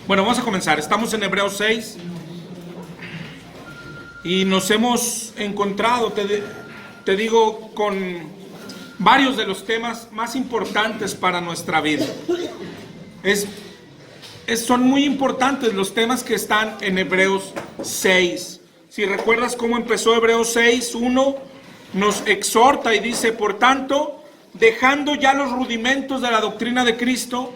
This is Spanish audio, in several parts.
Bueno, vamos a comenzar. Estamos en Hebreos 6 y nos hemos encontrado, te digo, con varios de los temas más importantes para nuestra vida. Son muy importantes los temas que están en Hebreos 6. Si recuerdas cómo empezó Hebreos 6, 1, nos exhorta y dice: por tanto, dejando ya los rudimentos de la doctrina de Cristo,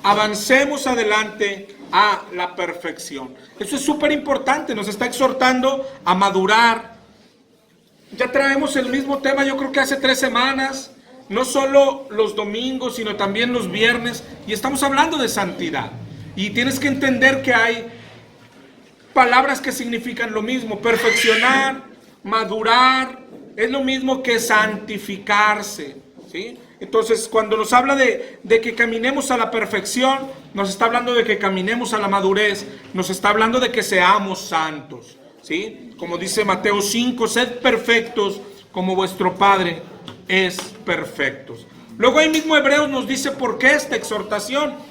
avancemos adelante a la perfección. Eso es súper importante, nos está exhortando a madurar. Ya traemos el mismo tema, yo creo que hace 3 semanas, no solo los domingos, sino también los viernes, y estamos hablando de santidad. Y tienes que entender que hay palabras que significan lo mismo. Perfeccionar, madurar, es lo mismo que santificarse, ¿sí? Entonces, cuando nos habla de que caminemos a la perfección, nos está hablando de que caminemos a la madurez, nos está hablando de que seamos santos, ¿sí? Como dice Mateo 5, sed perfectos como vuestro Padre es perfecto. Luego ahí mismo Hebreos nos dice por qué esta exhortación.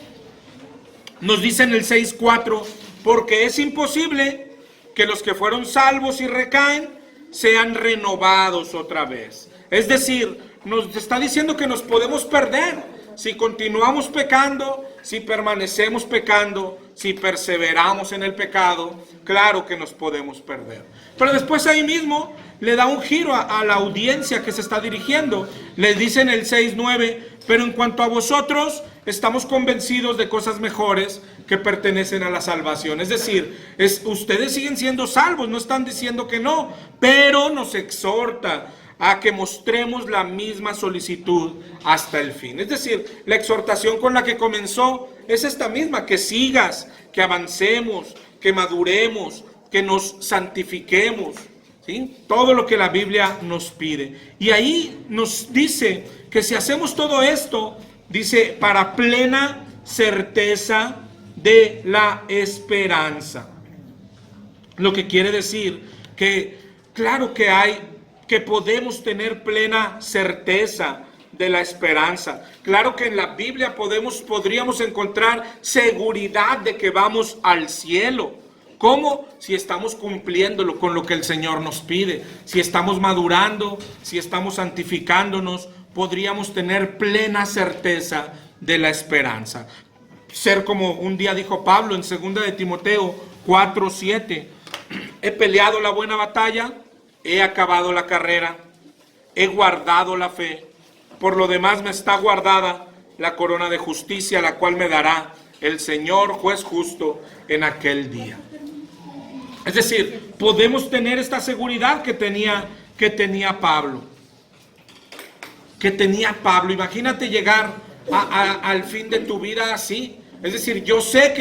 Nos dice en el 6:4, porque es imposible que los que fueron salvos y recaen sean renovados otra vez. Es decir, nos está diciendo que nos podemos perder si continuamos pecando, si permanecemos pecando, si perseveramos en el pecado. Claro que nos podemos perder. Pero después ahí mismo le da un giro a la audiencia que se está dirigiendo. Le dice en el 6:9, pero en cuanto a vosotros, estamos convencidos de cosas mejores que pertenecen a la salvación. Es decir, ustedes siguen siendo salvos, no están diciendo que no, pero nos exhorta a que mostremos la misma solicitud hasta el fin. Es decir, la exhortación con la que comenzó es esta misma: que sigas, que avancemos, que maduremos, que nos santifiquemos, ¿sí? Todo lo que la Biblia nos pide. Y ahí nos dice que si hacemos todo esto, dice, para plena certeza de la esperanza. Lo que quiere decir que, claro que podemos tener plena certeza de la esperanza. Claro que en la Biblia podríamos encontrar seguridad de que vamos al cielo. ¿Cómo? Si estamos cumpliéndolo con lo que el Señor nos pide. Si estamos madurando, si estamos santificándonos, podríamos tener plena certeza de la esperanza. Ser como un día dijo Pablo en 2 de Timoteo 4:7. He peleado la buena batalla, he acabado la carrera, he guardado la fe. Por lo demás me está guardada la corona de justicia, la cual me dará el Señor juez justo en aquel día. Es decir, podemos tener esta seguridad que tenía Pablo. Imagínate llegar al fin de tu vida así. Es decir, yo sé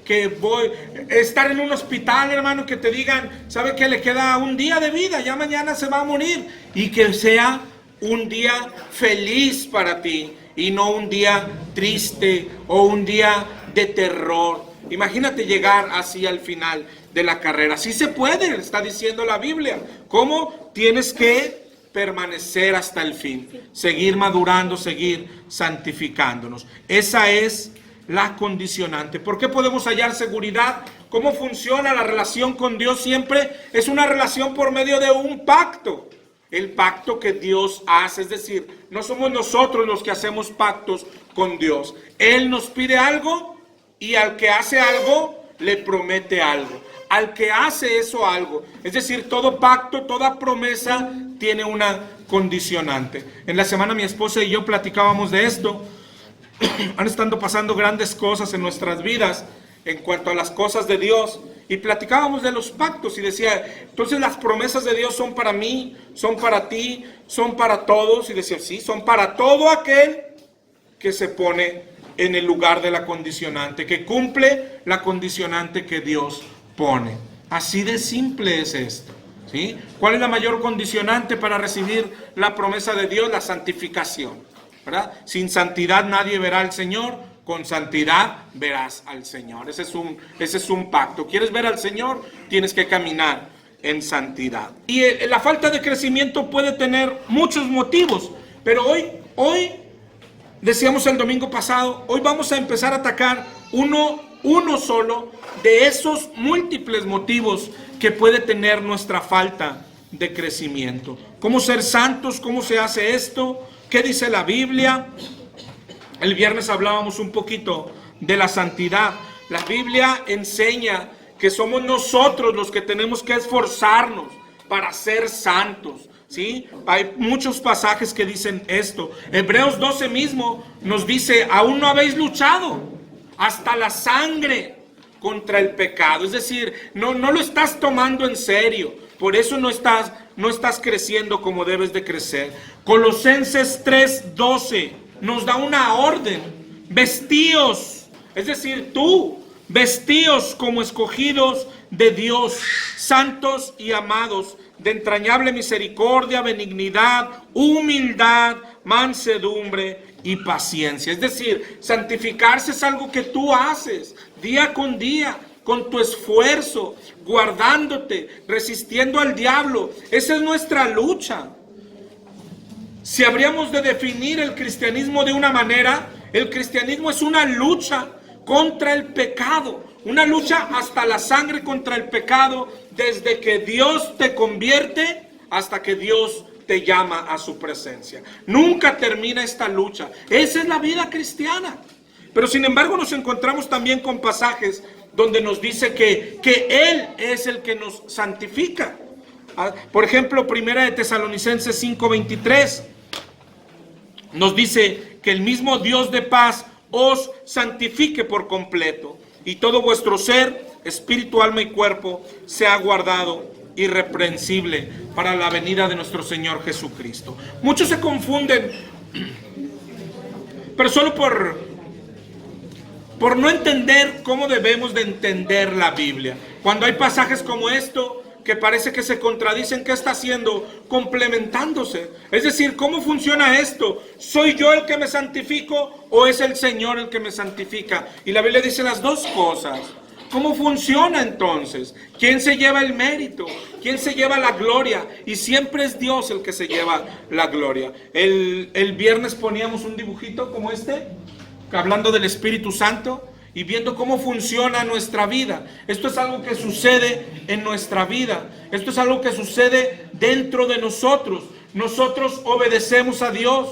que voy a estar en un hospital, hermano, que te digan, ¿sabe qué? Le queda un día de vida, ya mañana se va a morir. Y que sea un día feliz para ti y no un día triste o un día de terror. Imagínate llegar así al final de la carrera. Sí se puede, está diciendo la Biblia. ¿Cómo? Tienes que permanecer hasta el fin, seguir madurando, seguir santificándonos. Esa es la condicionante. ¿Por qué podemos hallar seguridad? ¿Cómo funciona la relación con Dios? Siempre es una relación por medio de un pacto. El pacto que Dios hace, es decir, no somos nosotros los que hacemos pactos con Dios. Él nos pide algo y al que hace algo le promete algo. Al que hace eso algo, es decir, todo pacto, toda promesa tiene una condicionante. En la semana mi esposa y yo platicábamos de esto. Han estado pasando grandes cosas en nuestras vidas en cuanto a las cosas de Dios, y platicábamos de los pactos y decía, entonces las promesas de Dios son para mí, son para ti, son para todos. Y decía, sí, son para todo aquel que se pone en el lugar de la condicionante, que cumple la condicionante que Dios pone. Así de simple es esto, ¿sí? ¿Cuál es la mayor condicionante para recibir la promesa de Dios? La santificación, ¿verdad? Sin santidad nadie verá al Señor, con santidad verás al Señor. Ese es un pacto. ¿Quieres ver al Señor? Tienes que caminar en santidad. Y la falta de crecimiento puede tener muchos motivos, pero hoy decíamos el domingo pasado, hoy vamos a empezar a atacar uno solo de esos múltiples motivos que puede tener nuestra falta de crecimiento. ¿Cómo ser santos? ¿Cómo se hace esto? ¿Qué dice la Biblia? El viernes hablábamos un poquito de la santidad. La Biblia enseña que somos nosotros los que tenemos que esforzarnos para ser santos, ¿sí? Hay muchos pasajes que dicen esto. Hebreos 12 mismo nos dice, aún no habéis luchado hasta la sangre contra el pecado. Es decir, no lo estás tomando en serio. Por eso no estás creciendo como debes de crecer. Colosenses 3:12 nos da una orden. Vestíos, es decir, tú, vestíos como escogidos de Dios, santos y amados, de entrañable misericordia, benignidad, humildad, mansedumbre y paciencia. Es decir, santificarse es algo que tú haces día con día, con tu esfuerzo, guardándote, resistiendo al diablo. Esa es nuestra lucha. Si habríamos de definir el cristianismo de una manera, el cristianismo es una lucha contra el pecado, una lucha hasta la sangre contra el pecado, desde que Dios te convierte hasta que Dios te llama a su presencia. Nunca termina esta lucha. Esa es la vida cristiana. Pero sin embargo nos encontramos también con pasajes donde nos dice que Él es el que nos santifica. Por ejemplo, Primera de Tesalonicenses 5:23 nos dice que el mismo Dios de paz os santifique por completo, y todo vuestro ser, espíritu, alma y cuerpo sea guardado irreprensible para la venida de nuestro Señor Jesucristo. Muchos se confunden, pero solo por no entender cómo debemos de entender la Biblia. Cuando hay pasajes como esto que parece que se contradicen, ¿qué está haciendo? Complementándose. Es decir, ¿cómo funciona esto? ¿Soy yo el que me santifico o es el Señor el que me santifica? Y la Biblia dice las dos cosas. ¿Cómo funciona entonces? ¿Quién se lleva el mérito? ¿Quién se lleva la gloria? Y siempre es Dios el que se lleva la gloria. El viernes poníamos un dibujito como este, hablando del Espíritu Santo y viendo cómo funciona nuestra vida. Esto es algo que sucede en nuestra vida. Esto es algo que sucede dentro de nosotros. Nosotros obedecemos a Dios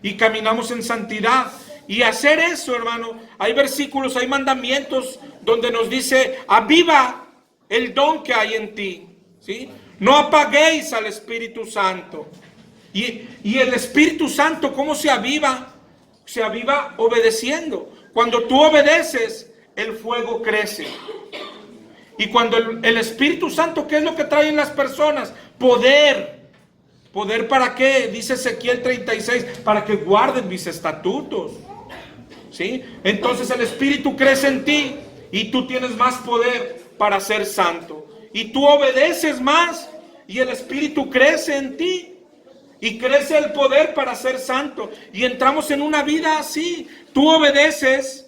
y caminamos en santidad. Y hacer eso, hermano, hay versículos, hay mandamientos donde nos dice, aviva el don que hay en ti, ¿sí? No apaguéis al Espíritu Santo. Y el Espíritu Santo, ¿cómo se aviva? Se aviva obedeciendo. Cuando tú obedeces, el fuego crece. Y cuando el Espíritu Santo, ¿qué es lo que trae en las personas? Poder. ¿Poder para qué? Dice Ezequiel 36, para que guarden mis estatutos. ¿Sí? Entonces el Espíritu crece en ti y tú tienes más poder para ser santo. Y tú obedeces más y el Espíritu crece en ti. Y crece el poder para ser santo. Y entramos en una vida así. Tú obedeces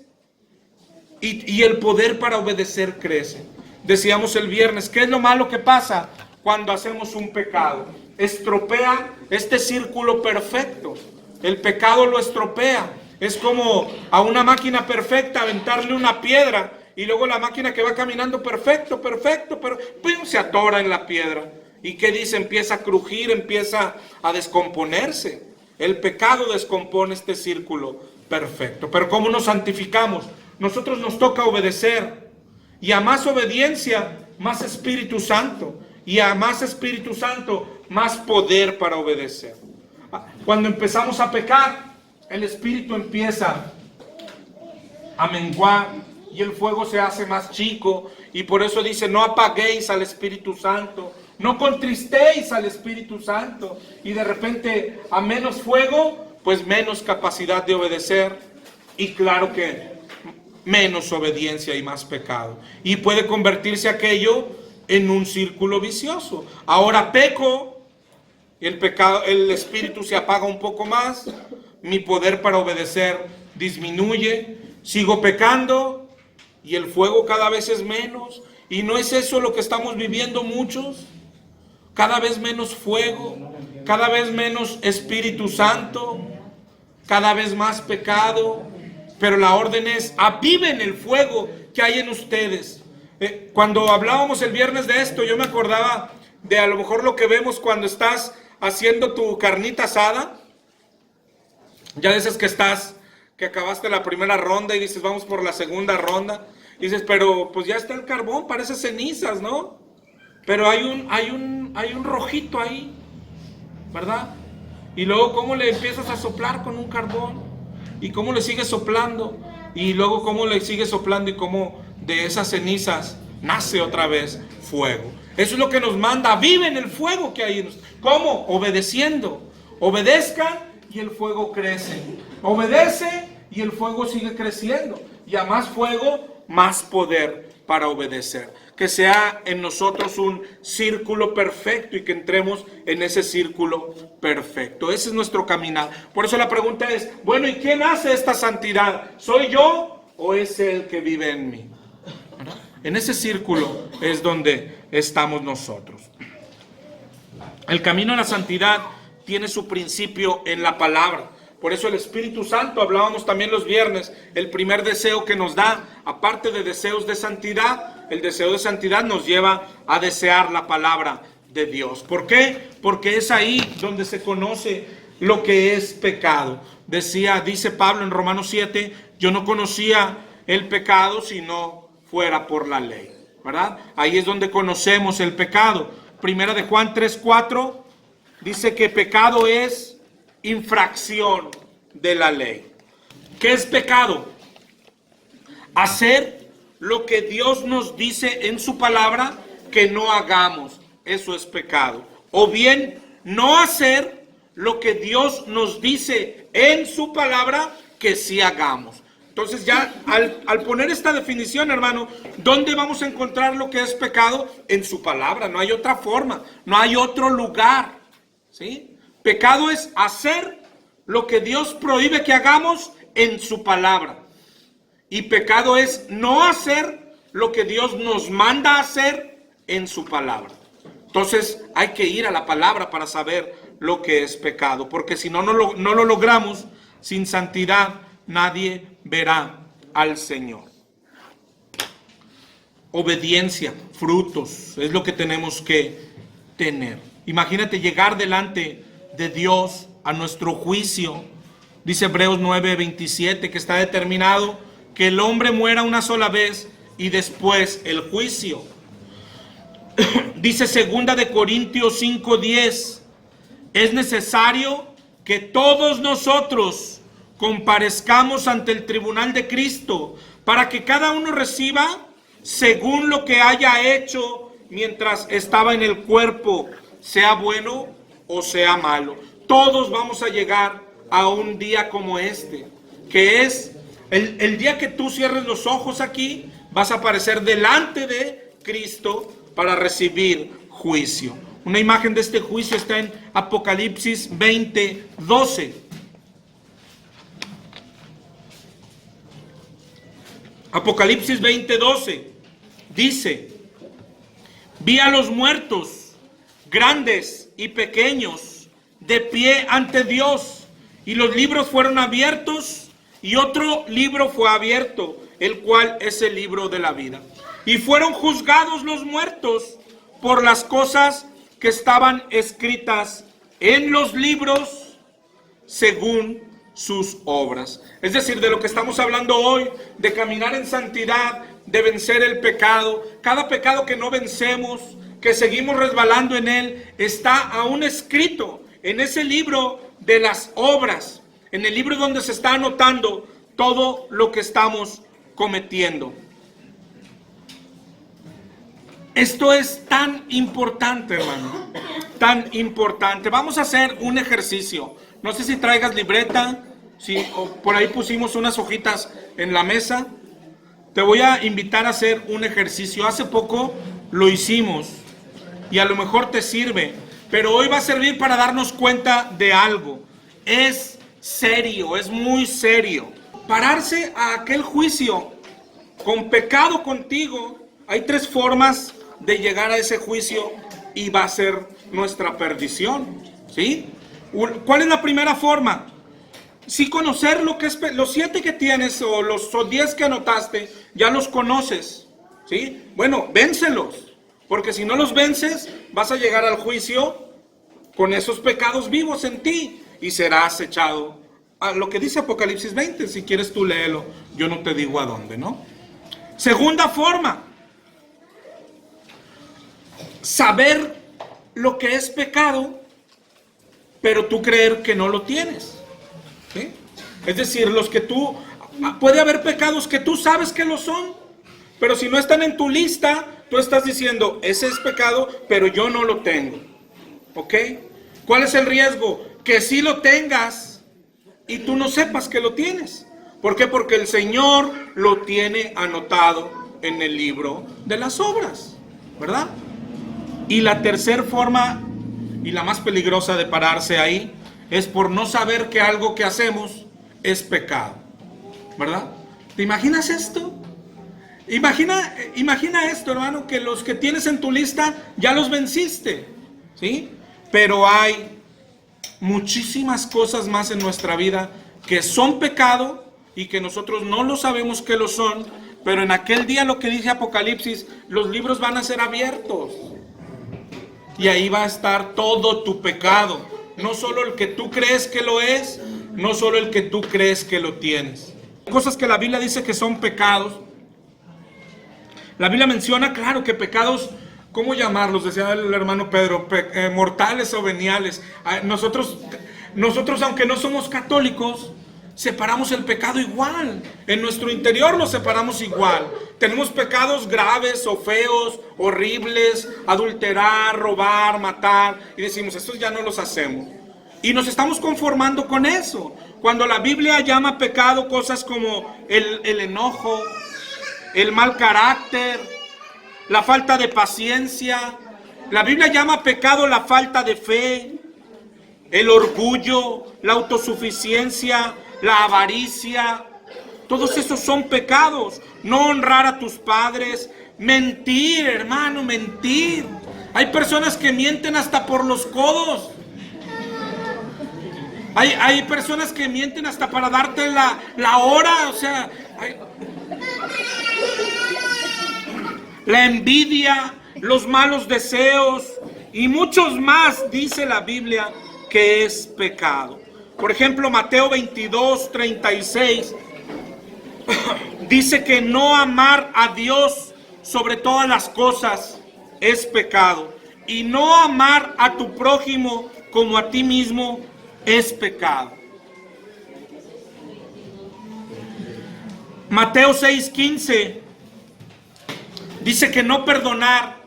y el poder para obedecer crece. Decíamos el viernes, ¿qué es lo malo que pasa cuando hacemos un pecado? Estropea este círculo perfecto. El pecado lo estropea. Es como a una máquina perfecta aventarle una piedra y luego la máquina que va caminando perfecto, pero ¡pum!, se atora en la piedra. ¿Y qué dice? Empieza a crujir, empieza a descomponerse. El pecado descompone este círculo perfecto. Pero ¿cómo nos santificamos? Nosotros nos toca obedecer. Y a más obediencia, más Espíritu Santo. Y a más Espíritu Santo, más poder para obedecer. Cuando empezamos a pecar, el Espíritu empieza a menguar y el fuego se hace más chico. Y por eso dice, no apaguéis al Espíritu Santo. No contristéis al Espíritu Santo. Y de repente, a menos fuego, pues menos capacidad de obedecer. Y claro que menos obediencia y más pecado. Y puede convertirse aquello en un círculo vicioso. Ahora peco, el Espíritu se apaga un poco más. Mi poder para obedecer disminuye. Sigo pecando y el fuego cada vez es menos. ¿Y no es eso lo que estamos viviendo muchos? cada vez menos fuego, cada vez menos Espíritu Santo, cada vez más pecado. Pero la orden es: aviven el fuego que hay en ustedes. Cuando hablábamos el viernes de esto, yo me acordaba de a lo mejor lo que vemos cuando estás haciendo tu carnita asada. Ya dices que acabaste la primera ronda y dices, vamos por la segunda ronda. Y dices, pero pues ya está el carbón, parece cenizas, ¿no? Pero hay un rojito ahí, ¿verdad? Y luego cómo le empiezas a soplar con un carbón, y cómo le sigues soplando, y luego cómo le sigues soplando, y cómo de esas cenizas nace otra vez fuego. Eso es lo que nos manda: viven el fuego que hay en nosotros. ¿Cómo? Obedeciendo. Obedezcan y el fuego crece. Obedece y el fuego sigue creciendo. Y a más fuego, más poder para obedecer. Que sea en nosotros un círculo perfecto y que entremos en ese círculo perfecto. Ese es nuestro caminar. Por eso la pregunta es: bueno, ¿y quién hace esta santidad? ¿Soy yo o es Él que vive en mí? En ese círculo es donde estamos nosotros. El camino a la santidad tiene su principio en la palabra. Por eso el Espíritu Santo, hablábamos también los viernes, el primer deseo que nos da, aparte de deseos de santidad, el deseo de santidad nos lleva a desear la palabra de Dios. ¿Por qué? Porque es ahí donde se conoce lo que es pecado. Dice Pablo en Romanos 7, yo no conocía el pecado si no fuera por la ley, ¿verdad? Ahí es donde conocemos el pecado. Primera de Juan 3:4 dice que pecado es infracción de la ley. ¿Qué es pecado? Hacer lo que Dios nos dice en su palabra que no hagamos. Eso es pecado. O bien, no hacer lo que Dios nos dice en su palabra que sí hagamos. Entonces ya al poner esta definición, hermano, ¿dónde vamos a encontrar lo que es pecado? En su palabra. No hay otra forma, no hay otro lugar, ¿sí? Pecado es hacer lo que Dios prohíbe que hagamos en su palabra. Y pecado es no hacer lo que Dios nos manda hacer en su palabra. Entonces hay que ir a la palabra para saber lo que es pecado. Porque si no lo logramos, sin santidad nadie verá al Señor. Obediencia, frutos, es lo que tenemos que tener. Imagínate llegar delante de Dios a nuestro juicio. Dice Hebreos 9:27 que está determinado que el hombre muera una sola vez y después el juicio. Dice 2 de Corintios 5:10, es necesario que todos nosotros comparezcamos ante el tribunal de Cristo para que cada uno reciba según lo que haya hecho mientras estaba en el cuerpo, sea bueno o sea malo. Todos vamos a llegar a un día como este, que es el día que tú cierres los ojos aquí, vas a aparecer delante de Cristo para recibir juicio. Una imagen de este juicio está en Apocalipsis 20:12. Apocalipsis 20:12 dice: vi a los muertos, grandes y pequeños, de pie ante Dios, y los libros fueron abiertos, y otro libro fue abierto, el cual es el libro de la vida. Y fueron juzgados los muertos por las cosas que estaban escritas en los libros según sus obras. Es decir, de lo que estamos hablando hoy, de caminar en santidad, de vencer el pecado. Cada pecado que no vencemos, que seguimos resbalando en él, está aún escrito en ese libro de las obras, en el libro donde se está anotando todo lo que estamos cometiendo. Esto es tan importante, hermano, tan importante. Vamos a hacer un ejercicio. No sé si traigas libreta, o por ahí pusimos unas hojitas en la mesa. Te voy a invitar a hacer un ejercicio. Hace poco lo hicimos y a lo mejor te sirve, pero hoy va a servir para darnos cuenta de algo. Es serio, es muy serio. Pararse a aquel juicio con pecado contigo. Hay 3 formas de llegar a ese juicio y va a ser nuestra perdición, ¿sí? ¿Cuál es la primera forma? Sí, conocer lo que es, los 7 que tienes o los 10 que anotaste, ya los conoces, ¿sí? Bueno, véncelos, porque si no los vences, vas a llegar al juicio con esos pecados vivos en ti y serás echado a lo que dice Apocalipsis 20. Si quieres tú léelo, yo no te digo a dónde, ¿no? Segunda forma, saber lo que es pecado, pero tú creer que no lo tienes, ¿sí? Es decir, puede haber pecados que tú sabes que lo son, pero si no están en tu lista, tú estás diciendo, ese es pecado, pero yo no lo tengo, ¿ok? ¿Cuál es el riesgo? Que sí lo tengas y tú no sepas que lo tienes. ¿Por qué? Porque el Señor lo tiene anotado en el libro de las obras, ¿verdad? Y la tercera forma, y la más peligrosa de pararse ahí, es por no saber que algo que hacemos es pecado, ¿verdad? ¿Te imaginas esto? Imagina esto, hermano, que los que tienes en tu lista ya los venciste, ¿sí? Pero hay muchísimas cosas más en nuestra vida que son pecado y que nosotros no lo sabemos que lo son, pero en aquel día, lo que dice Apocalipsis, los libros van a ser abiertos y ahí va a estar todo tu pecado, no solo el que tú crees que lo es, no solo el que tú crees que lo tienes. Cosas que la Biblia dice que son pecados. La Biblia menciona, claro, que pecados, ¿cómo llamarlos? Decía el hermano Pedro, mortales o veniales. Nosotros, aunque no somos católicos, separamos el pecado igual. En nuestro interior lo separamos igual. Tenemos pecados graves o feos, horribles, adulterar, robar, matar, y decimos, estos ya no los hacemos. Y nos estamos conformando con eso. Cuando la Biblia llama pecado cosas como el enojo, el mal carácter, la falta de paciencia. La Biblia llama pecado la falta de fe, el orgullo, la autosuficiencia, la avaricia. Todos esos son pecados. No honrar a tus padres, mentir, hermano, mentir. Hay personas que mienten hasta por los codos. Hay personas que mienten hasta para darte la hora, o sea, la envidia, los malos deseos y muchos más, dice la Biblia, que es pecado. Por ejemplo, Mateo 22:36 dice que no amar a Dios sobre todas las cosas es pecado, y no amar a tu prójimo como a ti mismo es pecado. Mateo 6:15 dice que no perdonar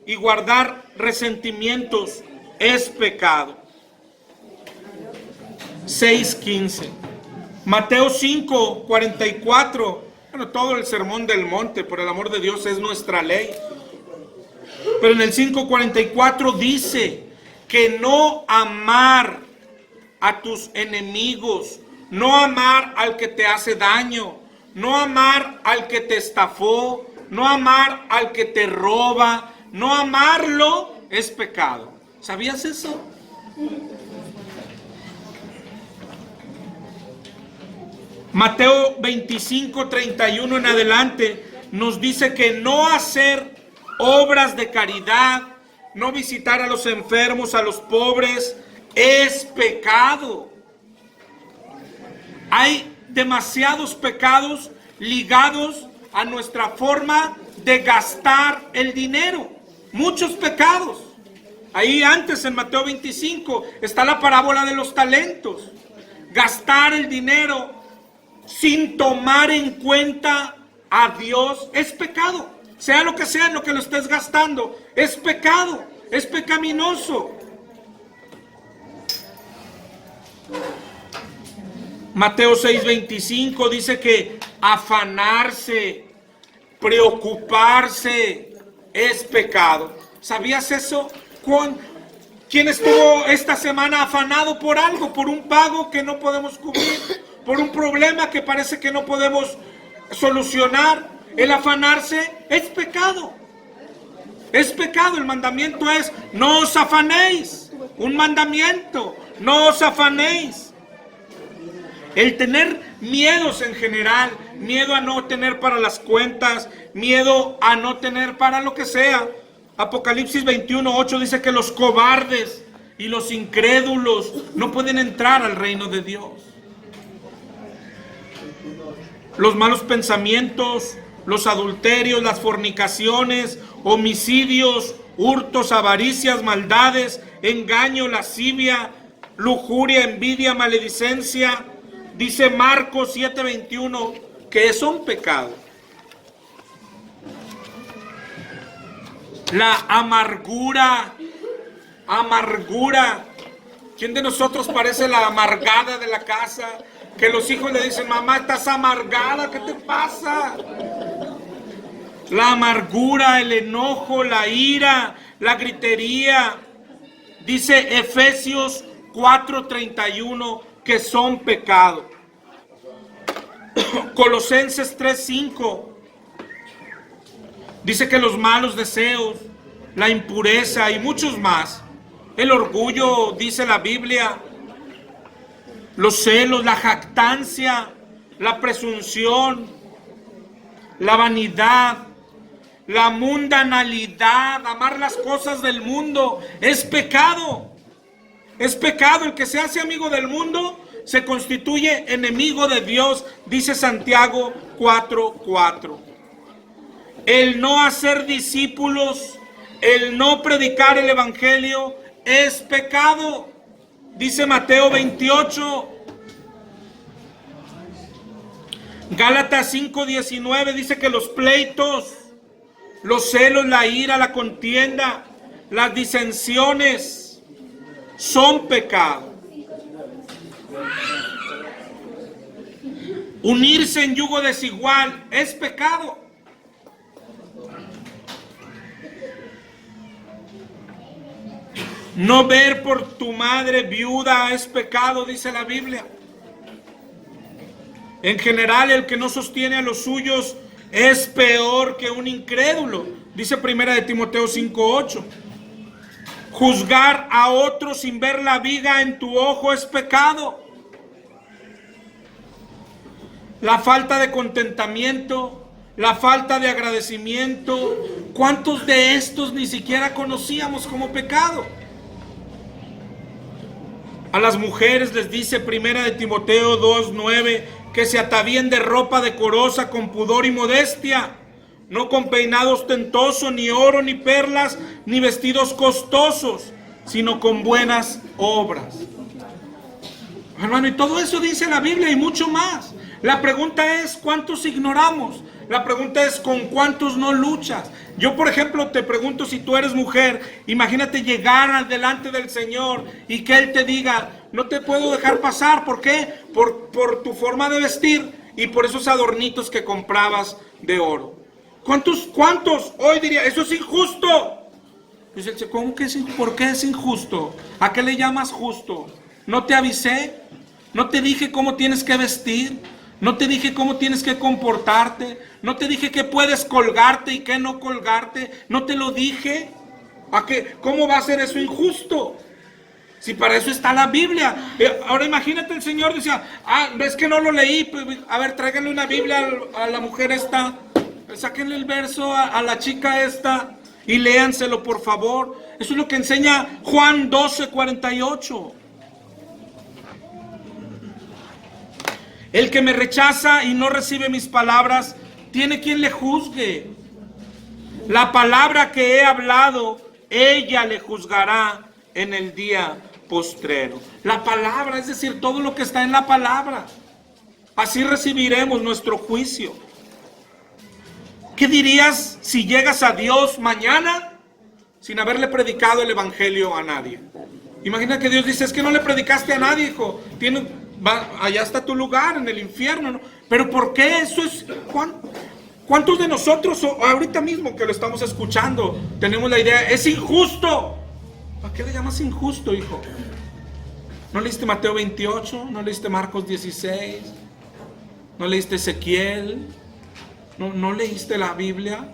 y guardar resentimientos es pecado. 6:15. Mateo 5:44. Bueno, todo el sermón del monte, por el amor de Dios, es nuestra ley. Pero en el 5:44 dice que no amar a tus enemigos, no amar al que te hace daño, no amar al que te estafó, no amar al que te roba, no amarlo es pecado. ¿Sabías eso? Mateo 25:31 en adelante nos dice que no hacer obras de caridad, no visitar a los enfermos, a los pobres, es pecado. Hay demasiados pecados ligados a nuestra forma de gastar el dinero. Muchos pecados. Ahí antes en Mateo 25 está la parábola de los talentos. Gastar el dinero sin tomar en cuenta a Dios es pecado. Sea lo que sea en lo que lo estés gastando, es pecado, es pecaminoso. Mateo 6:25 dice que afanarse, preocuparse es pecado. ¿Sabías eso? ¿Quién estuvo esta semana afanado por algo, por un pago que no podemos cubrir, por un problema que parece que no podemos solucionar? El afanarse es pecado. Es pecado. El mandamiento es: no os afanéis. Un mandamiento: no os afanéis. El tener miedos en general, miedo a no tener para las cuentas, miedo a no tener para lo que sea. Apocalipsis 21:8 dice que los cobardes y los incrédulos no pueden entrar al reino de Dios. Los malos pensamientos, los adulterios, las fornicaciones, homicidios, hurtos, avaricias, maldades, engaño, lascivia, lujuria, envidia, maledicencia. Dice Marcos 7:21 que son pecados. La amargura. ¿Quién de nosotros parece la amargada de la casa? Que los hijos le dicen: mamá, estás amargada, ¿qué te pasa? La amargura, el enojo, la ira, la gritería. Dice Efesios 4:31 que son pecado. Colosenses 3:5 dice que los malos deseos, la impureza y muchos más. El orgullo, dice la Biblia, los celos, la jactancia, la presunción, la vanidad, la mundanalidad, amar las cosas del mundo, es pecado. Es pecado. El que se hace amigo del mundo se constituye enemigo de Dios, dice Santiago 4:4. El no hacer discípulos, el no predicar el evangelio es pecado, dice Mateo 28. Gálatas 5:19 dice que los pleitos, los celos, la ira, la contienda, las disensiones son pecado. Unirse en yugo desigual es pecado. No ver por tu madre viuda es pecado, dice la Biblia. En general, el que no sostiene a los suyos es peor que un incrédulo, dice 1 de Timoteo 5:8. Juzgar a otros sin ver la viga en tu ojo es pecado. La falta de contentamiento, la falta de agradecimiento, ¿cuántos de estos ni siquiera conocíamos como pecado? A las mujeres les dice 1 de Timoteo 2:9 que se atavíen de ropa decorosa con pudor y modestia, no con peinado ostentoso, ni oro, ni perlas, ni vestidos costosos, sino con buenas obras. Hermano, y todo eso dice la Biblia y mucho más. La pregunta es: ¿cuántos ignoramos? La pregunta es: ¿con cuántos no luchas? Yo, por ejemplo, te pregunto, si tú eres mujer, imagínate llegar delante del Señor y que Él te diga: no te puedo dejar pasar. ¿Por qué? Por tu forma de vestir y por esos adornitos que comprabas de oro. ¿Cuántos hoy diría: eso es injusto? Dice: ¿cómo que es injusto? ¿Por qué es injusto? ¿A qué le llamas justo? ¿No te avisé? ¿No te dije cómo tienes que vestir? ¿No te dije cómo tienes que comportarte? ¿No te dije que puedes colgarte y que no colgarte? ¿No te lo dije? ¿A qué? ¿Cómo va a ser eso injusto? Si para eso está la Biblia. Ahora imagínate, el Señor decía: es que no lo leí. A ver, tráiganle una Biblia a la mujer esta. Sáquenle el verso a la chica esta y léanselo, por favor. Eso es lo que enseña Juan 12:48. El que me rechaza y no recibe mis palabras, tiene quien le juzgue. La palabra que he hablado, ella le juzgará en el día postrero. La palabra, es decir, todo lo que está en la palabra. Así recibiremos nuestro juicio. ¿Qué dirías si llegas a Dios mañana sin haberle predicado el evangelio a nadie? Imagina que Dios dice: es que no le predicaste a nadie, hijo. Allá está tu lugar, en el infierno, ¿no? Pero ¿por qué? Eso es... ¿Cuántos de nosotros, ahorita mismo que lo estamos escuchando, tenemos la idea: es injusto? ¿Para qué le llamas injusto, hijo? ¿No leíste Mateo 28? ¿No leíste Marcos 16? ¿No leíste Ezequiel? ¿No leíste la Biblia?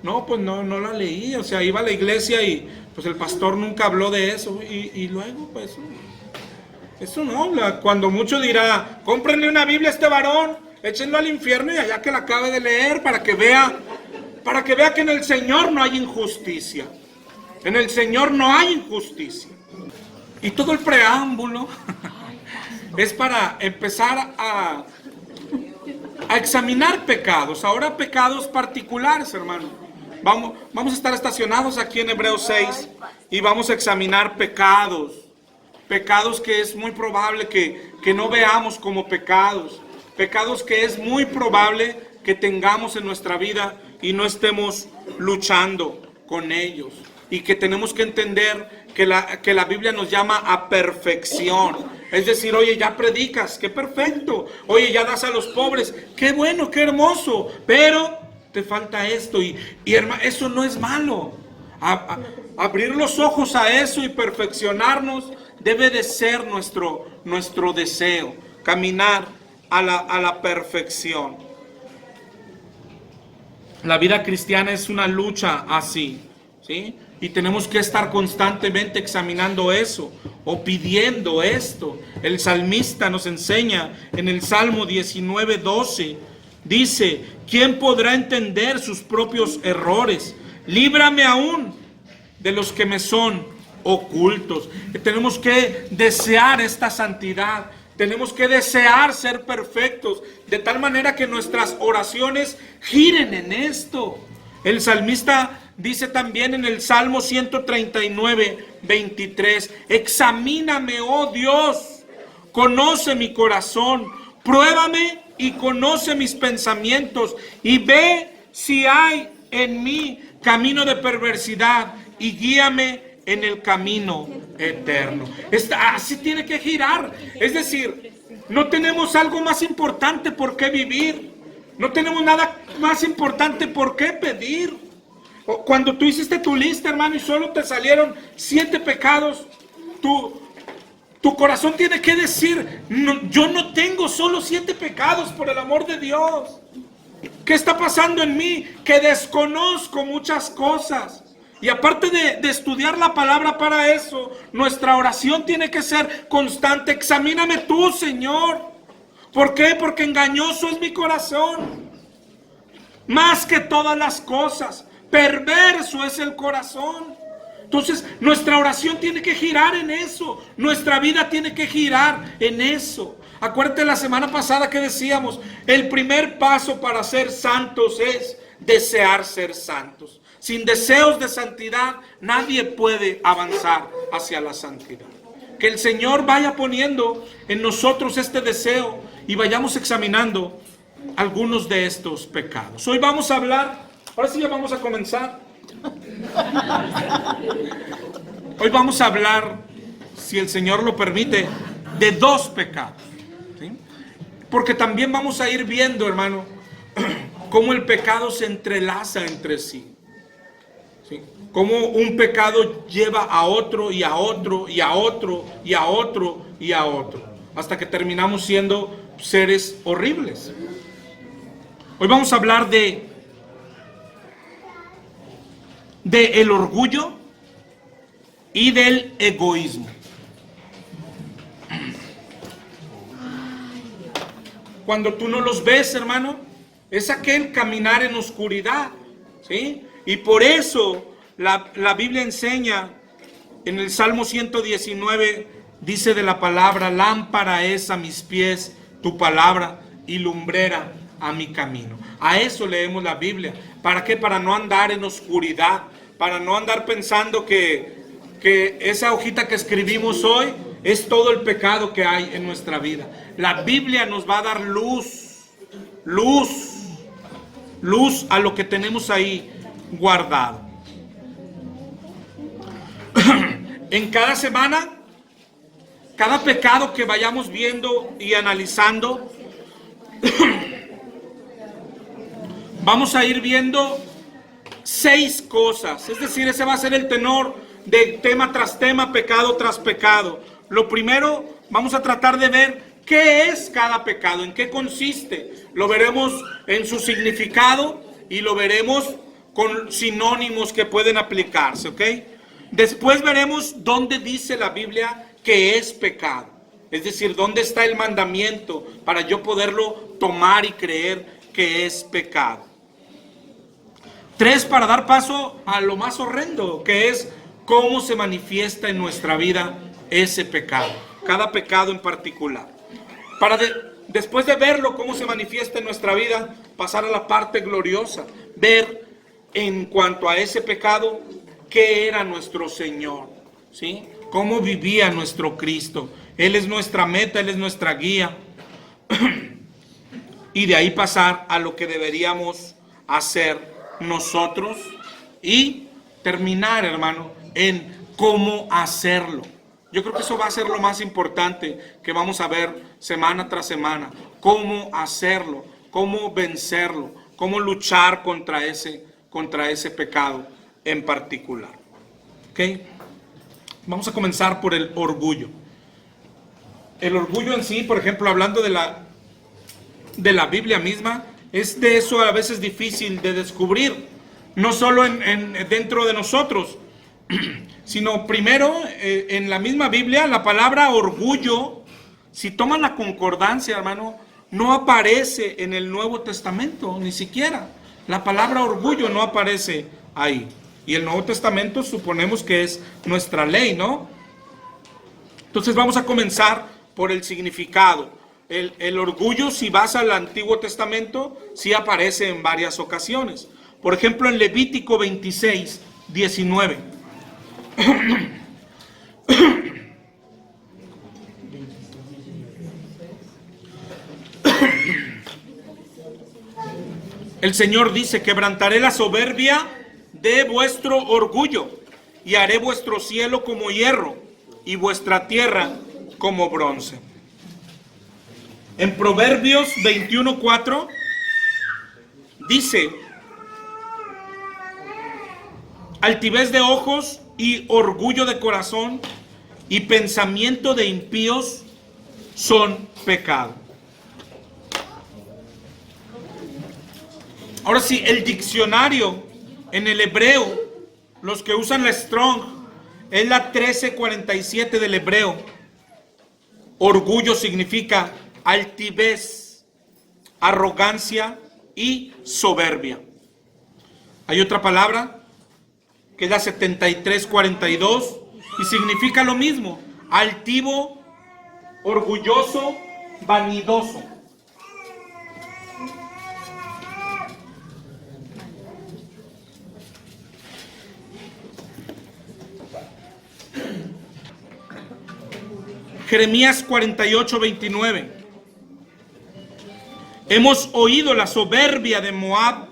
No, pues no la leí, o sea, iba a la iglesia y pues el pastor nunca habló de eso. Y luego, pues, eso no, cuando mucho dirá, cómprenle una Biblia a este varón, échenlo al infierno y allá que la acabe de leer para que vea que en el Señor no hay injusticia. En el Señor no hay injusticia. Y todo el preámbulo es para empezar a examinar pecados. Ahora pecados particulares, hermano. Vamos a estar estacionados aquí en Hebreos 6 y vamos a examinar pecados. Pecados que es muy probable que no veamos como pecados. Pecados que es muy probable que tengamos en nuestra vida y no estemos luchando con ellos. Y que tenemos que entender que la Biblia nos llama a perfección. Es decir, oye, ya predicas, qué perfecto. Oye, ya das a los pobres, qué bueno, qué hermoso. Pero te falta esto y hermano, eso no es malo. Abrir los ojos a eso y perfeccionarnos debe de ser nuestro deseo. Caminar a la perfección. La vida cristiana es una lucha así, ¿sí? Y tenemos que estar constantemente examinando eso o pidiendo esto. El salmista nos enseña en el Salmo 19:12. Dice, ¿quién podrá entender sus propios errores? Líbrame aún de los que me son ocultos. Tenemos que desear esta santidad. Tenemos que desear ser perfectos. De tal manera que nuestras oraciones giren en esto. El salmista dice también en el Salmo 139:23, examíname, oh Dios, conoce mi corazón, pruébame y conoce mis pensamientos, y ve si hay en mí camino de perversidad, y guíame en el camino eterno. Así tiene que girar. Es decir, no tenemos algo más importante por qué vivir. No tenemos nada más importante por qué pedir. Cuando tú hiciste tu lista, hermano, y solo te salieron 7 pecados, tu corazón tiene que decir, no, yo no tengo solo 7 pecados, por el amor de Dios. ¿Qué está pasando en mí? Que desconozco muchas cosas. Y aparte de estudiar la palabra para eso, nuestra oración tiene que ser constante. Examíname tú, Señor. ¿Por qué? Porque engañoso es mi corazón. Más que todas las cosas, perverso es el corazón. Entonces, nuestra oración tiene que girar en eso. Nuestra vida tiene que girar en eso. Acuérdate la semana pasada que decíamos, el primer paso para ser santos es desear ser santos. Sin deseos de santidad, nadie puede avanzar hacia la santidad. Que el Señor vaya poniendo en nosotros este deseo y vayamos examinando algunos de estos pecados. Hoy vamos a hablar, ahora sí ya vamos a comenzar. Hoy vamos a hablar, si el Señor lo permite, de 2 pecados. ¿Sí? Porque también vamos a ir viendo, hermano, cómo el pecado se entrelaza entre sí. ¿Sí? Cómo un pecado lleva a otro y a otro y a otro y a otro y a otro, hasta que terminamos siendo seres horribles. Hoy vamos a hablar de el orgullo y del egoísmo. Cuando tú no los ves, hermano, es aquel caminar en oscuridad, ¿sí? Y por eso la Biblia enseña en el Salmo 119, dice de la palabra, lámpara es a mis pies tu palabra y lumbrera a mi camino. A eso leemos la Biblia. ¿Para qué? Para no andar en oscuridad, para no andar pensando que esa hojita que escribimos hoy es todo el pecado que hay en nuestra vida. La Biblia nos va a dar luz a lo que tenemos ahí guardado. En cada semana, cada pecado que vayamos viendo y analizando, vamos a ir viendo 6 cosas. Es decir, ese va a ser el tenor de tema tras tema, pecado tras pecado. Lo primero, vamos a tratar de ver qué es cada pecado, en qué consiste. Lo veremos en su significado y lo veremos con sinónimos que pueden aplicarse, ¿ok? Después veremos dónde dice la Biblia que es pecado. Es decir, dónde está el mandamiento para yo poderlo tomar y creer que es pecado. 3, para dar paso a lo más horrendo, que es cómo se manifiesta en nuestra vida ese pecado, cada pecado en particular. Después de verlo, cómo se manifiesta en nuestra vida, pasar a la parte gloriosa, ver en cuanto a ese pecado, qué era nuestro Señor, ¿sí? Cómo vivía nuestro Cristo. Él es nuestra meta, Él es nuestra guía. Y de ahí pasar a lo que deberíamos hacer nosotros y terminar, hermano, en cómo hacerlo. Yo creo que eso va a ser lo más importante que vamos a ver semana tras semana. Cómo hacerlo, cómo vencerlo, cómo luchar contra ese pecado en particular. ¿Ok? Vamos a comenzar por el orgullo. El orgullo en sí, por ejemplo, hablando de la Biblia misma, es de eso a veces difícil de descubrir, no solo dentro de nosotros, sino primero en la misma Biblia. La palabra orgullo, si toman la concordancia, hermano, no aparece en el Nuevo Testamento, ni siquiera. La palabra orgullo no aparece ahí. Y el Nuevo Testamento suponemos que es nuestra ley, ¿no? Entonces vamos a comenzar por el significado. El orgullo, si vas al Antiguo Testamento, sí aparece en varias ocasiones. Por ejemplo, en Levítico 26, 19. El Señor dice: quebrantaré la soberbia de vuestro orgullo y haré vuestro cielo como hierro y vuestra tierra como bronce. En Proverbios 21:4 dice: altivez de ojos y orgullo de corazón y pensamiento de impíos son pecado. Ahora sí, el diccionario en el hebreo, los que usan la Strong, es la 1347 del hebreo. Orgullo significa altivez, arrogancia y soberbia. Hay otra palabra que es la 7342 y significa lo mismo: altivo, orgulloso, vanidoso. Jeremías 48:29. Hemos oído la soberbia de Moab,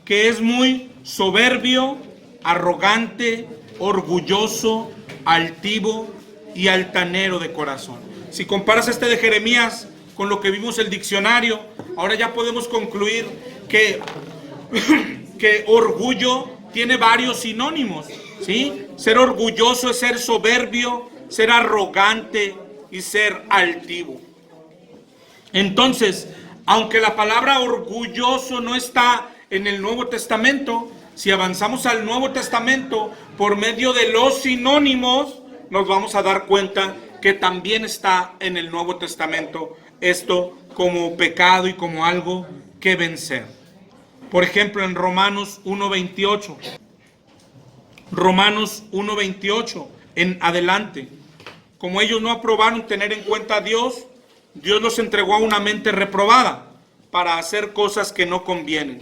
que es muy soberbio, arrogante, orgulloso, altivo y altanero de corazón. Si comparas este de Jeremías con lo que vimos en el diccionario, ahora ya podemos concluir que orgullo tiene varios sinónimos, ¿sí? Ser orgulloso es ser soberbio, ser arrogante y ser altivo. Entonces, aunque la palabra orgulloso no está en el Nuevo Testamento, si avanzamos al Nuevo Testamento por medio de los sinónimos, nos vamos a dar cuenta que también está en el Nuevo Testamento esto como pecado y como algo que vencer. Por ejemplo, en Romanos 1:28. Romanos 1:28 en adelante. Como ellos no aprobaron tener en cuenta a Dios, Dios los entregó a una mente reprobada para hacer cosas que no convienen,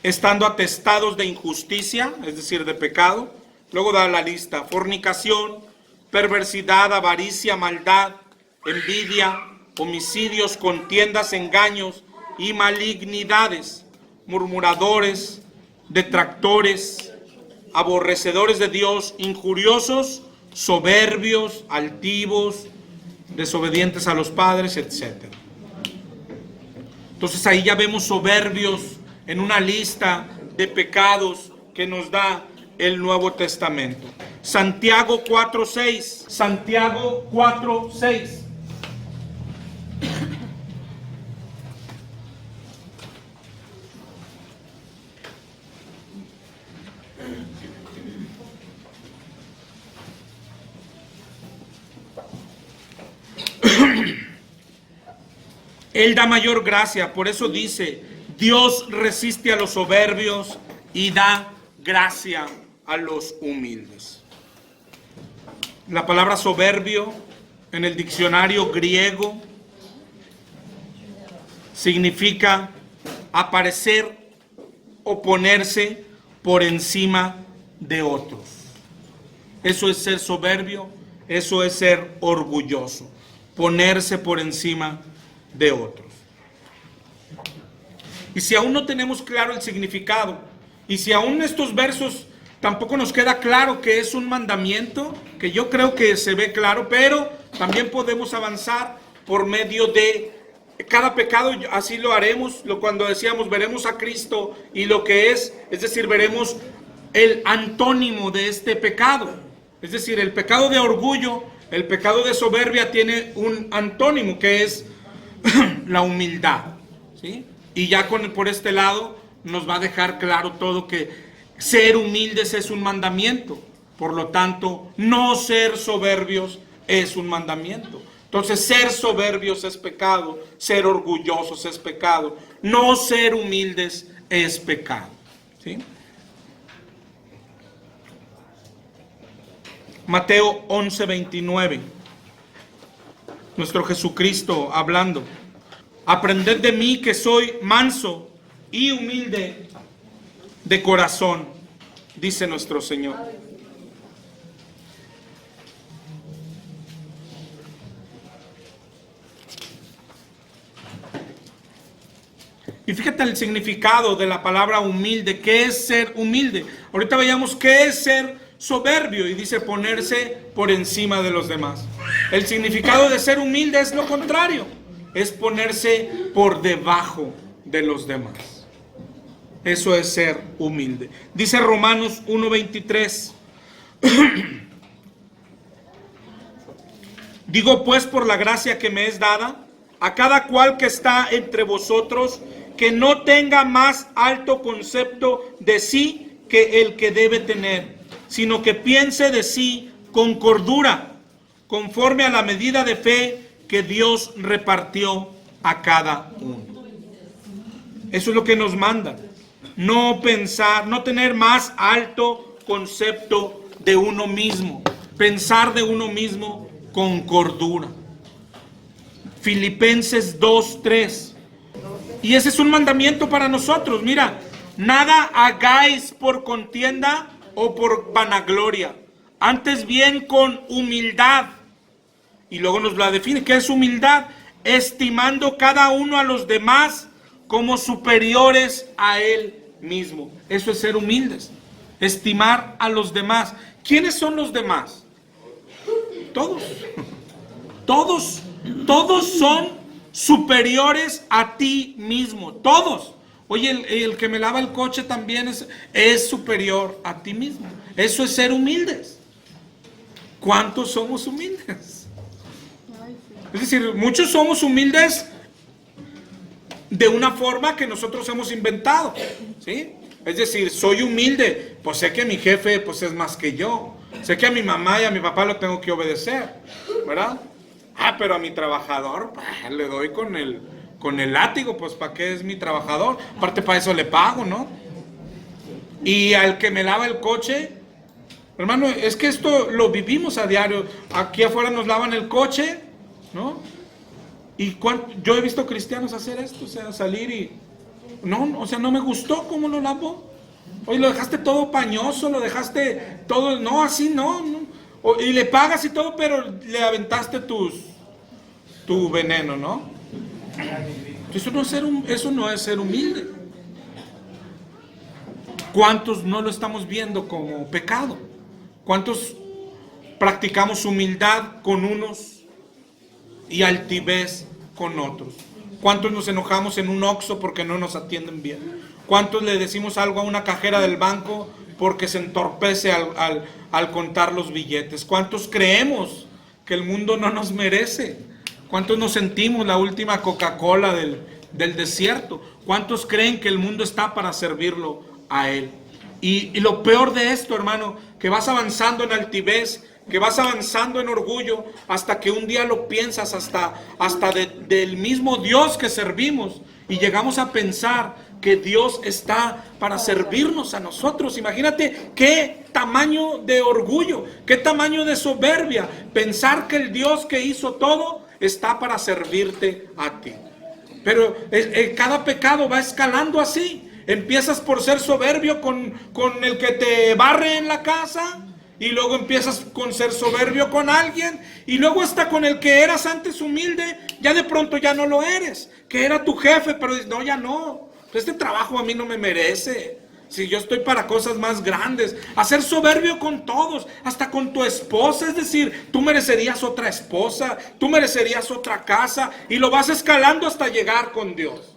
estando atestados de injusticia, es decir, de pecado. Luego da la lista: fornicación, perversidad, avaricia, maldad, envidia, homicidios, contiendas, engaños y malignidades, murmuradores, detractores, aborrecedores de Dios, injuriosos, soberbios, altivos, desobedientes a los padres, etc. Entonces ahí ya vemos soberbios en una lista de pecados que nos da el Nuevo Testamento. Santiago 4:6. Santiago 4:6. Él da mayor gracia. Por eso dice, Dios resiste a los soberbios y da gracia a los humildes. La palabra soberbio en el diccionario griego significa aparecer o ponerse por encima de otros. Eso es ser soberbio, eso es ser orgulloso, ponerse por encima de otros. Y si aún no tenemos claro el significado, y si aún estos versos tampoco nos queda claro que es un mandamiento, que yo creo que se ve claro, pero también podemos avanzar por medio de cada pecado. Así lo haremos, cuando decíamos veremos a Cristo y lo que es decir, veremos el antónimo de este pecado. Es decir, el pecado de orgullo, el pecado de soberbia tiene un antónimo que es la humildad, ¿sí? Y ya por este lado nos va a dejar claro todo que ser humildes es un mandamiento. Por lo tanto, no ser soberbios es un mandamiento. Entonces, ser soberbios es pecado, ser orgullosos es pecado, no ser humildes es pecado, ¿sí? Mateo 11:29. Nuestro Jesucristo hablando. Aprended de mí que soy manso y humilde de corazón, dice nuestro Señor. Y fíjate el significado de la palabra humilde. ¿Qué es ser humilde? Ahorita veamos qué es ser soberbio, y dice ponerse por encima de los demás. El significado de ser humilde es lo contrario, es ponerse por debajo de los demás. Eso es ser humilde. Dice Romanos 1:23. Digo pues por la gracia que me es dada, a cada cual que está entre vosotros, que no tenga más alto concepto de sí que el que debe tener, sino que piense de sí con cordura, conforme a la medida de fe que Dios repartió a cada uno. Eso es lo que nos manda. No pensar, no tener más alto concepto de uno mismo. Pensar de uno mismo con cordura. Filipenses 2:3. Y ese es un mandamiento para nosotros. Mira, nada hagáis por contienda o por vanagloria, antes bien con humildad. Y luego nos la define. ¿Qué es humildad? Estimando cada uno a los demás como superiores a él mismo. Eso es ser humildes. Estimar a los demás. ¿Quiénes son los demás? Todos. Todos son superiores a ti mismo. Todos. Oye, el que me lava el coche también es superior a ti mismo. Eso es ser humildes. ¿Cuántos somos humildes? Es decir, muchos somos humildes de una forma que nosotros hemos inventado, ¿sí? Es decir, soy humilde, pues sé que mi jefe pues es más que yo. Sé que a mi mamá y a mi papá lo tengo que obedecer, ¿verdad? Pero a mi trabajador pues, le doy con el látigo, pues ¿para qué es mi trabajador? Aparte para eso le pago, ¿no? Y al que me lava el coche, hermano, es que esto lo vivimos a diario. Aquí afuera nos lavan el coche, ¿no? Y yo he visto cristianos hacer esto, o sea, salir y no, o sea, no me gustó cómo lo lavó. Oye, lo dejaste todo pañoso, lo dejaste todo, no, así no. Y le pagas y todo, pero le aventaste tu veneno, ¿no? Eso no es ser humilde. ¿Cuántos no lo estamos viendo como pecado? ¿Cuántos practicamos humildad con unos y altivez con otros? ¿Cuántos nos enojamos en un Oxxo porque no nos atienden bien? ¿Cuántos le decimos algo a una cajera del banco porque se entorpece al contar los billetes? ¿Cuántos creemos que el mundo no nos merece? ¿Cuántos nos sentimos la última Coca-Cola del desierto? ¿Cuántos creen que el mundo está para servirlo a él? Y lo peor de esto, hermano, que vas avanzando en altivez, que vas avanzando en orgullo hasta que un día lo piensas hasta del mismo Dios que servimos y llegamos a pensar que Dios está para servirnos a nosotros. Imagínate qué tamaño de orgullo, qué tamaño de soberbia, pensar que el Dios que hizo todo está para servirte a ti. Pero cada pecado va escalando así. Empiezas por ser soberbio con el que te barre en la casa, y luego empiezas con ser soberbio con alguien, y luego hasta con el que eras antes humilde, ya de pronto ya no lo eres, que era tu jefe, pero dices, no, ya no, este trabajo a mí no me merece, si yo estoy para cosas más grandes. A ser soberbio con todos, hasta con tu esposa, es decir, tú merecerías otra esposa, tú merecerías otra casa, y lo vas escalando hasta llegar con Dios.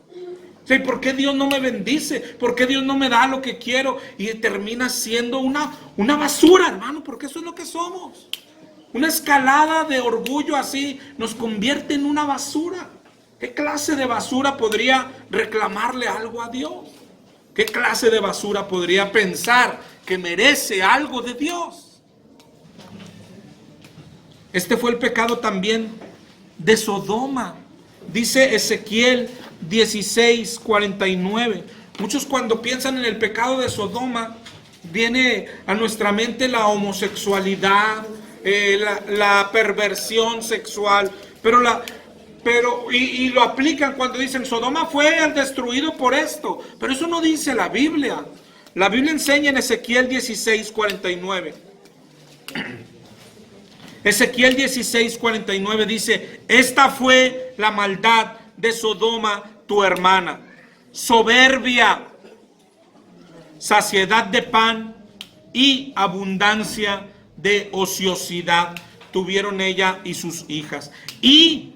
Sí, ¿por qué Dios no me bendice? ¿Por qué Dios no me da lo que quiero? Y termina siendo una basura, hermano, porque eso es lo que somos. Una escalada de orgullo así nos convierte en una basura. ¿Qué clase de basura podría reclamarle algo a Dios? ¿Qué clase de basura podría pensar que merece algo de Dios? Este fue el pecado también de Sodoma. Dice Ezequiel 16:49. Muchos cuando piensan en el pecado de Sodoma, viene a nuestra mente la homosexualidad, la perversión sexual, pero lo aplican cuando dicen Sodoma fue destruido por esto, pero eso no dice la Biblia. La Biblia enseña en Ezequiel 16:49. Ezequiel 16:49 dice: esta fue la maldad de Sodoma, tu hermana, soberbia, saciedad de pan y abundancia de ociosidad tuvieron ella y sus hijas, y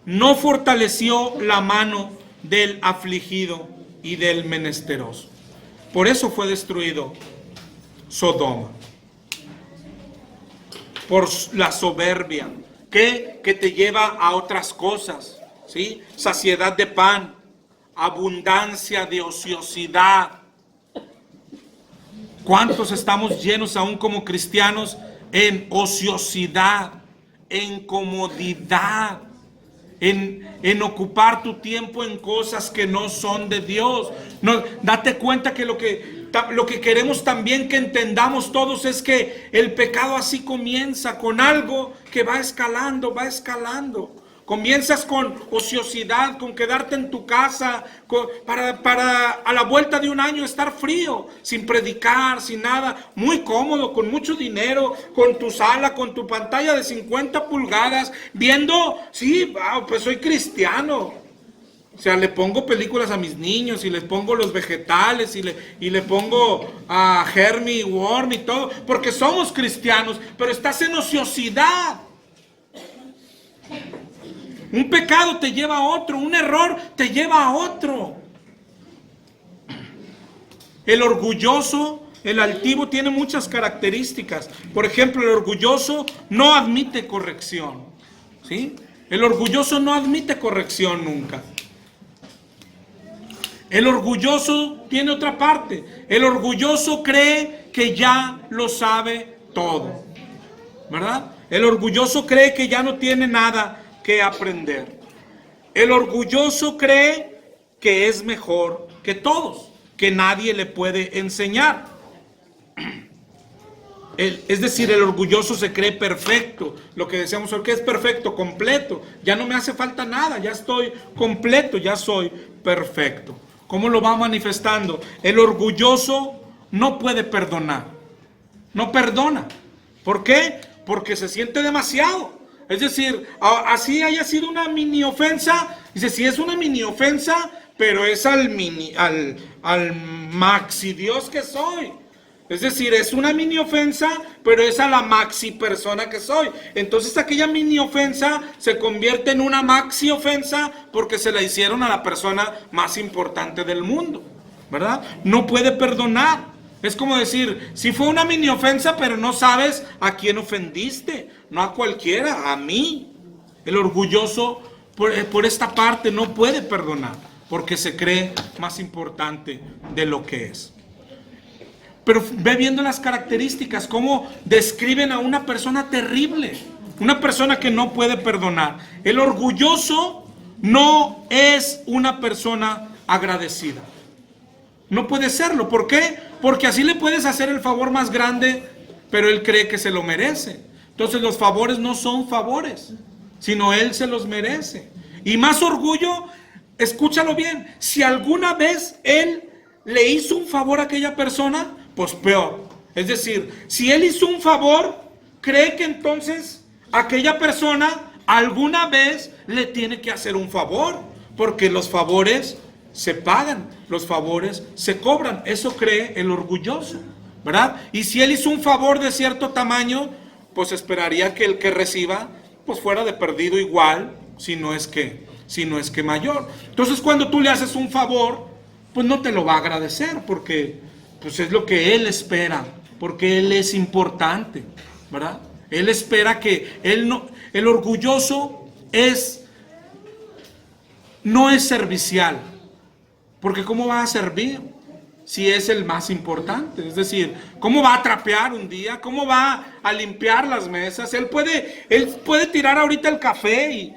no fortaleció la mano del afligido y del menesteroso. Por eso fue destruido Sodoma, por la soberbia que te lleva a otras cosas, ¿sí? Saciedad de pan, abundancia de ociosidad. ¿Cuántos estamos llenos aún como cristianos en ociosidad, en comodidad, en ocupar tu tiempo en cosas que no son de Dios? No, date cuenta que lo que queremos también que entendamos todos es que el pecado así comienza con algo que va escalando, va escalando. Comienzas con ociosidad, con quedarte en tu casa, para a la vuelta de un año estar frío, sin predicar, sin nada, muy cómodo, con mucho dinero, con tu sala, con tu pantalla de 50 pulgadas, viendo, sí, wow, pues soy cristiano. O sea, le pongo películas a mis niños y les pongo los vegetales y le pongo a Hermie, Worm y todo, porque somos cristianos, pero estás en ociosidad. Un pecado te lleva a otro, un error te lleva a otro. El orgulloso, el altivo tiene muchas características. Por ejemplo, el orgulloso no admite corrección, ¿sí? El orgulloso no admite corrección nunca. El orgulloso tiene otra parte. El orgulloso cree que ya lo sabe todo, ¿verdad? El orgulloso cree que ya no tiene nada que aprender. El orgulloso cree que es mejor que todos, que nadie le puede enseñar. Es decir, el orgulloso se cree perfecto. Lo que decíamos hoy, que es perfecto, completo. Ya no me hace falta nada, ya estoy completo, ya soy perfecto. ¿Cómo lo va manifestando? El orgulloso no puede perdonar. No perdona. ¿Por qué? Porque se siente demasiado. Es decir, así haya sido una mini ofensa, dice, si es una mini ofensa, pero es al maxi Dios que soy. Es decir, es una mini ofensa, pero es a la maxi persona que soy. Entonces aquella mini ofensa se convierte en una maxi ofensa porque se la hicieron a la persona más importante del mundo, ¿verdad? No puede perdonar. Es como decir, si fue una mini ofensa, pero no sabes a quién ofendiste, no a cualquiera, a mí. El orgulloso por esta parte no puede perdonar, porque se cree más importante de lo que es. Pero ve viendo las características, cómo describen a una persona terrible, una persona que no puede perdonar. El orgulloso no es una persona agradecida. No puede serlo. ¿Por qué? Porque así le puedes hacer el favor más grande, pero él cree que se lo merece. Entonces los favores no son favores, sino él se los merece. Y más orgullo, escúchalo bien, si alguna vez él le hizo un favor a aquella persona, pues peor. Es decir, si él hizo un favor, cree que entonces aquella persona alguna vez le tiene que hacer un favor, porque los favores se pagan, los favores se cobran. Eso cree el orgulloso, ¿verdad? Y si él hizo un favor de cierto tamaño, pues esperaría que el que reciba pues fuera de perdido igual, si no es que mayor. Entonces cuando tú le haces un favor, pues no te lo va a agradecer, porque pues es lo que él espera, porque él es importante, ¿verdad? Él espera que el orgulloso no es servicial, porque ¿cómo va a servir si es el más importante? Es decir, ¿cómo va a trapear un día? ¿Cómo va a limpiar las mesas? Él puede tirar ahorita el café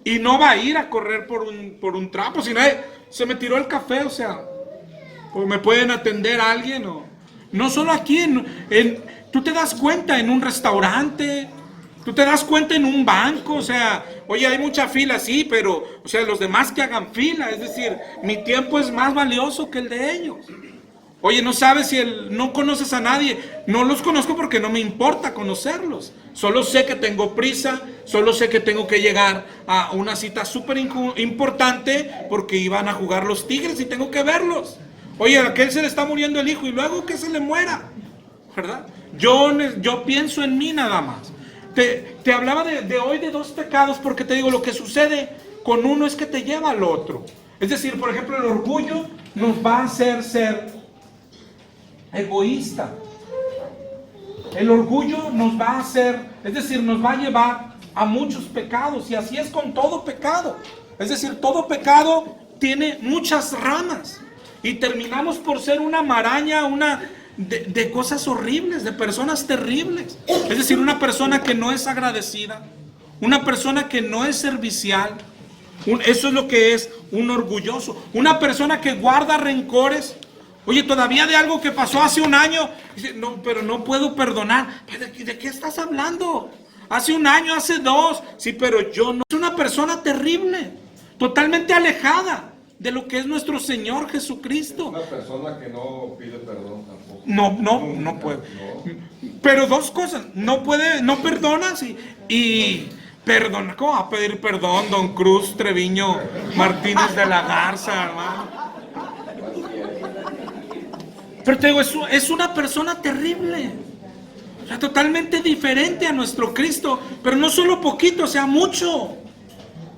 y no va a ir a correr por un trapo. Si nadie se me tiró el café, o sea, o me pueden atender a alguien, o no solo aquí, tú te das cuenta en un restaurante, tú te das cuenta en un banco, o sea, oye, hay mucha fila, sí, pero, o sea, los demás que hagan fila, es decir, mi tiempo es más valioso que el de ellos. Oye, no sabes si no conoces a nadie. No los conozco porque no me importa conocerlos. Solo sé que tengo prisa, solo sé que tengo que llegar a una cita súper importante porque iban a jugar los Tigres y tengo que verlos. Oye, a aquel se le está muriendo el hijo y luego que se le muera, ¿verdad? Yo pienso en mí nada más. Te hablaba de hoy de dos pecados porque te digo, lo que sucede con uno es que te lleva al otro. Es decir, por ejemplo, el orgullo nos va a hacer ser egoísta. El orgullo nos va a hacer, es decir, nos va a llevar a muchos pecados, y así es con todo pecado. Es decir, todo pecado tiene muchas ramas y terminamos por ser una maraña, de cosas horribles, de personas terribles. Es decir, una persona que no es agradecida, una persona que no es servicial, eso es lo que es un orgulloso. Una persona que guarda rencores. Oye, todavía de algo que pasó hace un año, dice, no, pero no puedo perdonar. ¿De qué estás hablando? Hace un año, hace dos. Sí, pero yo no. Es una persona terrible, totalmente alejada de lo que es nuestro Señor Jesucristo. Una persona que no pide perdón tampoco. No puede. Pero dos cosas, no perdona y perdona. ¿Cómo va a pedir perdón don Cruz Treviño Martínez de la Garza, hermano? Pero te digo, es una persona terrible, o sea, totalmente diferente a nuestro Cristo, pero no solo poquito, o sea, mucho.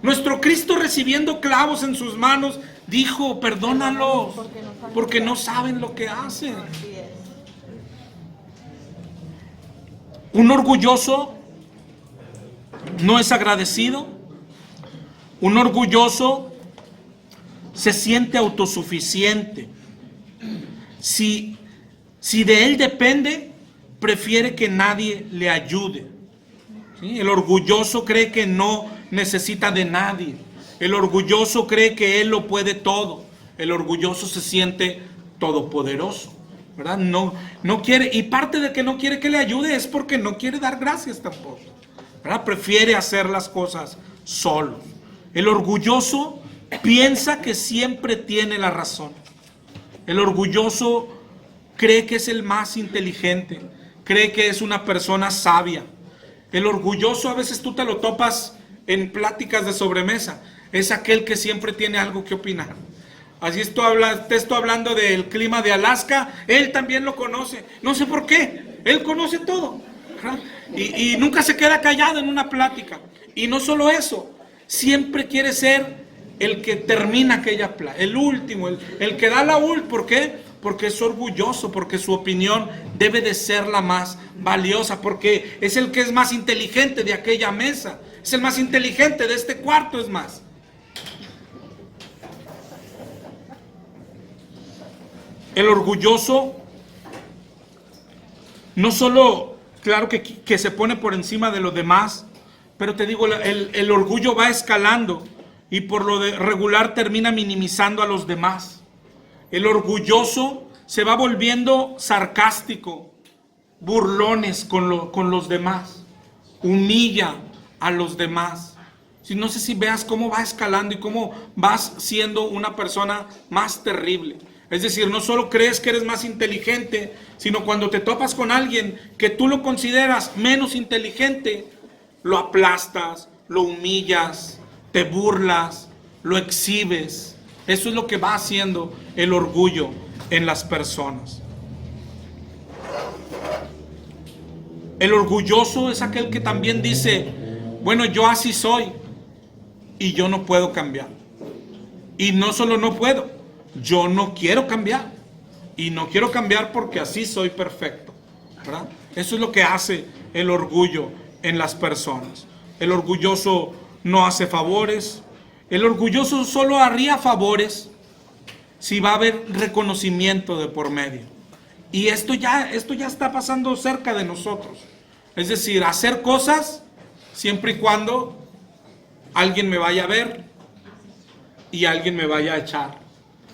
Nuestro Cristo, recibiendo clavos en sus manos, dijo, perdónalos, porque no saben lo que hacen. Un orgulloso no es agradecido. Un orgulloso se siente autosuficiente. Si de él depende, prefiere que nadie le ayude. ¿Sí? El orgulloso cree que no necesita de nadie. El orgulloso cree que él lo puede todo. El orgulloso se siente todopoderoso, ¿verdad? No quiere, y parte de que no quiere que le ayude es porque no quiere dar gracias tampoco, ¿verdad? Prefiere hacer las cosas solo. El orgulloso piensa que siempre tiene la razón. El orgulloso cree que es el más inteligente, cree que es una persona sabia. El orgulloso, a veces tú te lo topas en pláticas de sobremesa, es aquel que siempre tiene algo que opinar. Así te estoy hablando del clima de Alaska, él también lo conoce, no sé por qué, él conoce todo, ¿verdad? Y nunca se queda callado en una plática. Y no solo eso, siempre quiere ser el que termina aquella plática, el último, el que da la última. ¿Por qué? Porque es orgulloso, porque su opinión debe de ser la más valiosa, porque es el que es más inteligente de aquella mesa, es el más inteligente de este cuarto, es más. El orgulloso no solo, claro que se pone por encima de los demás, pero te digo, el orgullo va escalando y por lo regular termina minimizando a los demás. El orgulloso se va volviendo sarcástico, burlones con los demás, humilla a los demás. No sé si veas cómo va escalando y cómo vas siendo una persona más terrible. Es decir, no solo crees que eres más inteligente, sino cuando te topas con alguien que tú lo consideras menos inteligente, lo aplastas, lo humillas, te burlas, lo exhibes. Eso es lo que va haciendo el orgullo en las personas. El orgulloso es aquel que también dice, bueno, yo así soy y yo no puedo cambiar. Y no solo no puedo, yo no quiero cambiar. Y no quiero cambiar porque así soy perfecto, ¿verdad? Eso es lo que hace el orgullo en las personas. El orgulloso no hace favores. El orgulloso solo haría favores si va a haber reconocimiento de por medio. Y esto ya está pasando cerca de nosotros. Es decir, hacer cosas siempre y cuando alguien me vaya a ver y alguien me vaya a echar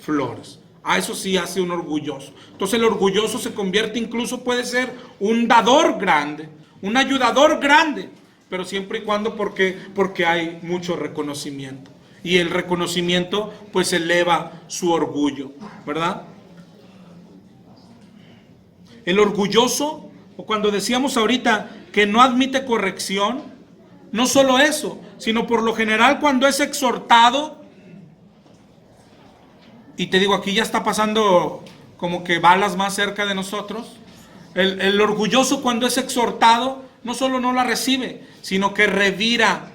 flores. A eso sí hace un orgulloso. Entonces el orgulloso se convierte, incluso puede ser un dador grande, un ayudador grande, pero siempre y cuando porque hay mucho reconocimiento. Y el reconocimiento pues eleva su orgullo, ¿verdad? El orgulloso, o cuando decíamos ahorita que no admite corrección, no solo eso, sino por lo general cuando es exhortado, y te digo, aquí ya está pasando como que balas más cerca de nosotros, el orgulloso cuando es exhortado, no solo no la recibe, sino que revira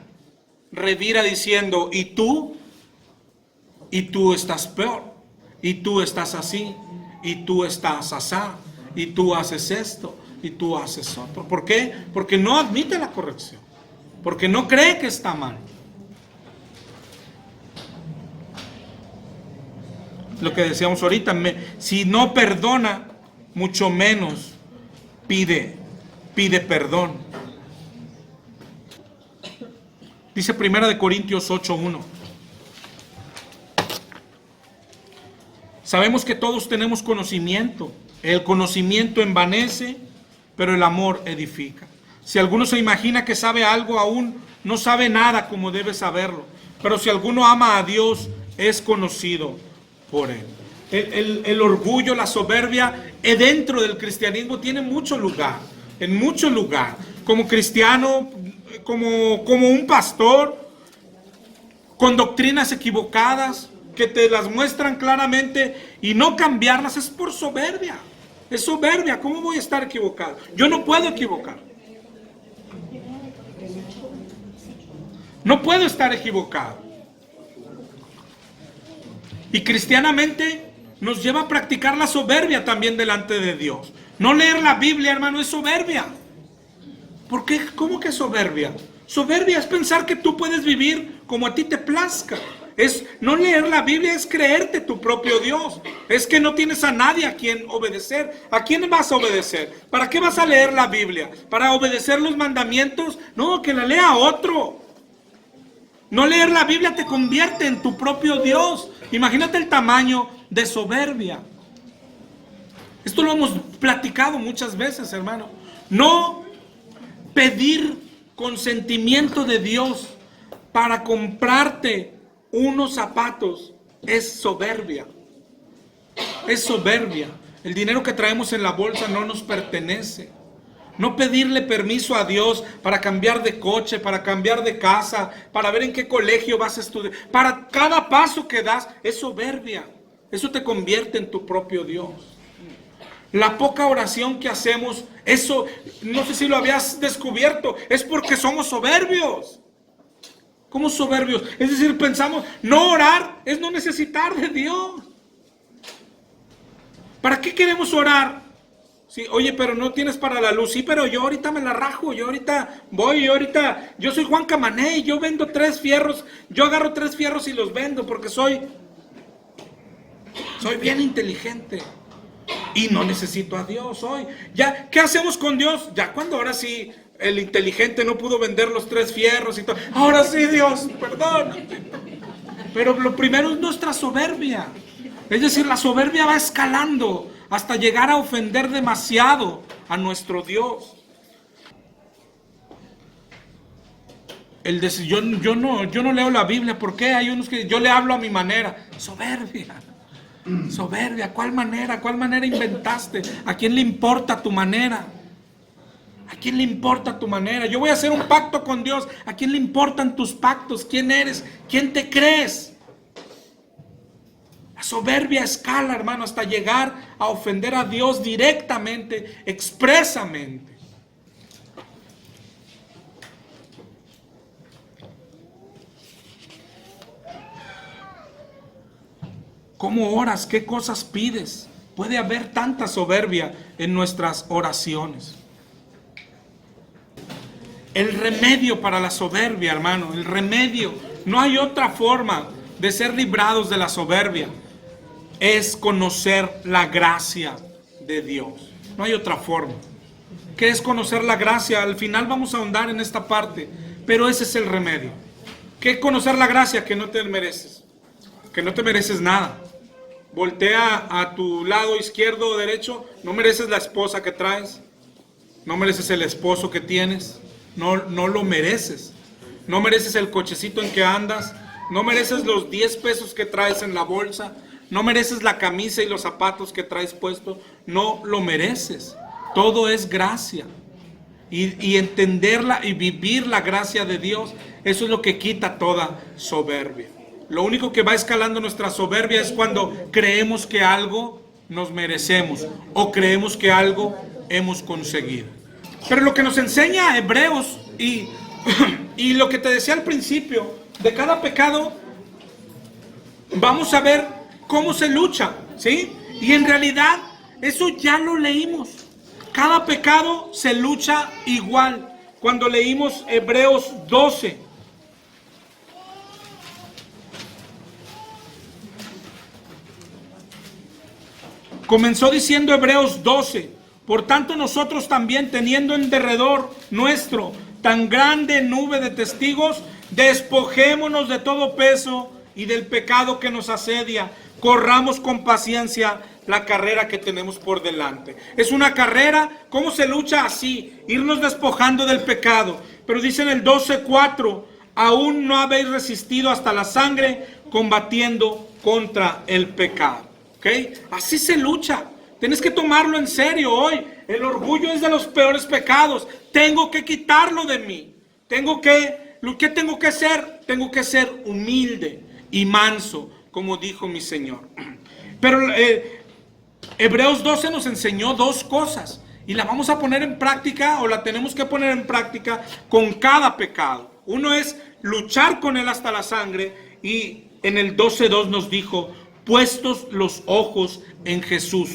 diciendo, y tú estás peor, y tú estás así, y tú estás asá, y tú haces esto, y tú haces otro. ¿Por qué? Porque no admite la corrección, porque no cree que está mal. Lo que decíamos ahorita, si no perdona, mucho menos pide perdón. Dice 1 Corintios 8:1. Sabemos que todos tenemos conocimiento. El conocimiento envanece, pero el amor edifica. Si alguno se imagina que sabe algo, aún no sabe nada como debe saberlo. Pero si alguno ama a Dios, es conocido por Él. El orgullo, la soberbia, dentro del cristianismo tiene mucho lugar. En mucho lugar. Como cristiano, como un pastor, con doctrinas equivocadas, que te las muestran claramente, y no cambiarlas es por soberbia. Es soberbia. ¿Cómo voy a estar equivocado? Yo no puedo equivocar. No puedo estar equivocado. Y cristianamente nos lleva a practicar la soberbia también delante de Dios. No leer la Biblia, hermano, es soberbia. ¿Por qué? ¿Cómo que soberbia? Soberbia es pensar que tú puedes vivir como a ti te plazca. No leer la Biblia es creerte tu propio Dios. Es que no tienes a nadie a quien obedecer. ¿A quién vas a obedecer? ¿Para qué vas a leer la Biblia? ¿Para obedecer los mandamientos? No, que la lea otro. No leer la Biblia te convierte en tu propio Dios. Imagínate el tamaño de soberbia. Esto lo hemos platicado muchas veces, hermano. No pedir consentimiento de Dios para comprarte unos zapatos es soberbia. Es soberbia. El dinero que traemos en la bolsa no nos pertenece. No pedirle permiso a Dios para cambiar de coche, para cambiar de casa, para ver en qué colegio vas a estudiar. Para cada paso que das es soberbia. Eso te convierte en tu propio Dios. La poca oración que hacemos, eso, no sé si lo habías descubierto, es porque somos soberbios. ¿Cómo soberbios? Es decir, pensamos, no orar es no necesitar de Dios. ¿Para qué queremos orar? Sí, oye, pero no tienes para la luz. Sí, pero yo ahorita me la rajo, yo soy Juan Camané, yo vendo 3 fierros, yo agarro 3 fierros y los vendo porque soy bien inteligente. Y no necesito a Dios hoy. Ya, ¿qué hacemos con Dios? Ya cuando ahora sí el inteligente no pudo vender los 3 fierros y todo. Ahora sí, Dios, perdón. Pero lo primero es nuestra soberbia. Es decir, la soberbia va escalando hasta llegar a ofender demasiado a nuestro Dios. El decir, yo no leo la Biblia. ¿Por qué? Hay unos que yo le hablo a mi manera. Soberbia. Soberbia. ¿Cuál manera? ¿Cuál manera inventaste? ¿A quién le importa tu manera? ¿A quién le importa tu manera? Yo voy a hacer un pacto con Dios. ¿A quién le importan tus pactos? ¿Quién eres? ¿Quién te crees? La soberbia escala, hermano, hasta llegar a ofender a Dios directamente, expresamente. ¿Cómo oras? ¿Qué cosas pides? Puede haber tanta soberbia en nuestras oraciones. El remedio para la soberbia, hermano, el remedio, no hay otra forma de ser librados de la soberbia, es conocer la gracia de Dios. No hay otra forma. ¿Qué es conocer la gracia? Al final vamos a ahondar en esta parte, pero ese es el remedio. ¿Qué es conocer la gracia? Que no te mereces, que no te mereces nada. Voltea a tu lado izquierdo o derecho, no mereces la esposa que traes, no mereces el esposo que tienes. No lo mereces. No mereces el cochecito en que andas. No mereces los 10 pesos que traes en la bolsa. No mereces la camisa y los zapatos que traes puesto. No lo mereces. Todo es gracia. Y entenderla y vivir la gracia de Dios, eso es lo que quita toda soberbia. Lo único que va escalando nuestra soberbia es cuando creemos que algo nos merecemos o creemos que algo hemos conseguido. Pero lo que nos enseña Hebreos y lo que te decía al principio, de cada pecado, vamos a ver cómo se lucha, ¿sí? Y en realidad, eso ya lo leímos. Cada pecado se lucha igual. Cuando leímos Hebreos 12. Comenzó diciendo Hebreos 12. Por tanto, nosotros también, teniendo en derredor nuestro tan grande nube de testigos, despojémonos de todo peso y del pecado que nos asedia. Corramos con paciencia la carrera que tenemos por delante. Es una carrera. ¿Cómo se lucha? Así, irnos despojando del pecado. Pero dice en el 12:4, aún no habéis resistido hasta la sangre, combatiendo contra el pecado. ¿Ok? Así se lucha. Tienes que tomarlo en serio hoy. El orgullo es de los peores pecados. Tengo que quitarlo de mí. ¿Qué tengo que hacer? Tengo que ser humilde y manso, como dijo mi Señor. Pero Hebreos 12 nos enseñó 2 cosas. Y la vamos a poner en práctica, o la tenemos que poner en práctica con cada pecado. Uno es luchar con él hasta la sangre. Y en el 12:2 nos dijo, puestos los ojos en Jesús,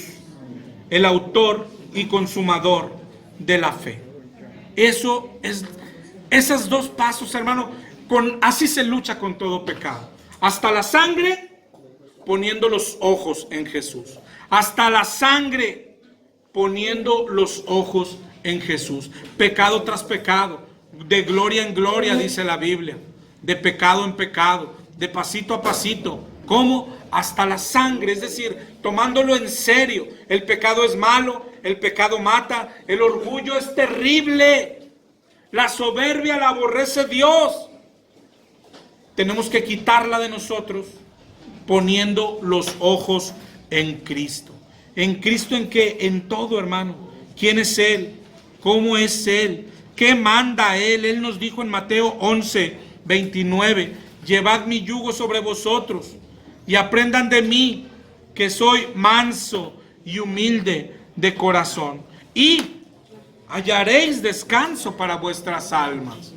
el autor y consumador de la fe. Esos 2 pasos, hermano, así se lucha con todo pecado. Hasta la sangre, poniendo los ojos en Jesús. Hasta la sangre, poniendo los ojos en Jesús. Pecado tras pecado, de gloria en gloria, dice la Biblia. De pecado en pecado, de pasito a pasito. ¿Cómo? Hasta la sangre, es decir, tomándolo en serio. El pecado es malo, el pecado mata, el orgullo es terrible, la soberbia la aborrece Dios. Tenemos que quitarla de nosotros poniendo los ojos en Cristo. ¿En Cristo en qué? En todo, hermano. ¿Quién es Él? ¿Cómo es Él? ¿Qué manda Él? Él nos dijo en Mateo 11:29, llevad mi yugo sobre vosotros y aprendan de mí, que soy manso y humilde de corazón, y hallaréis descanso para vuestras almas.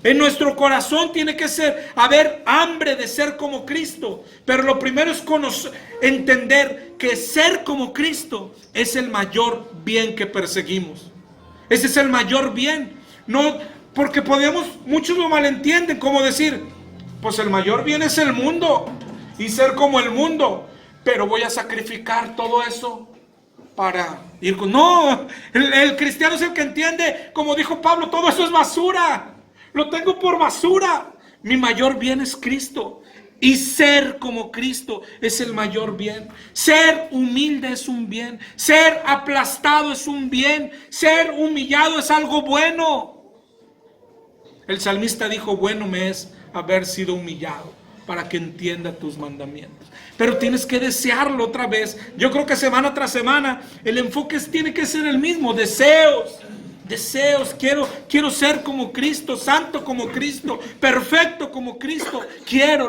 En nuestro corazón tiene que haber hambre de ser como Cristo, pero lo primero es entender que ser como Cristo es el mayor bien que perseguimos. Ese es el mayor bien. No, porque muchos lo malentienden, como decir, pues el mayor bien es el mundo y ser como el mundo, pero voy a sacrificar todo eso para ir con... No, el cristiano es el que entiende, como dijo Pablo, todo eso es basura. Lo tengo por basura. Mi mayor bien es Cristo. Y ser como Cristo es el mayor bien. Ser humilde es un bien. Ser aplastado es un bien. Ser humillado es algo bueno. El salmista dijo, bueno me es haber sido humillado para que entienda tus mandamientos. Pero tienes que desearlo otra vez. Yo creo que semana tras semana el enfoque tiene que ser el mismo. Deseos. Quiero ser como Cristo, santo como Cristo, perfecto como Cristo.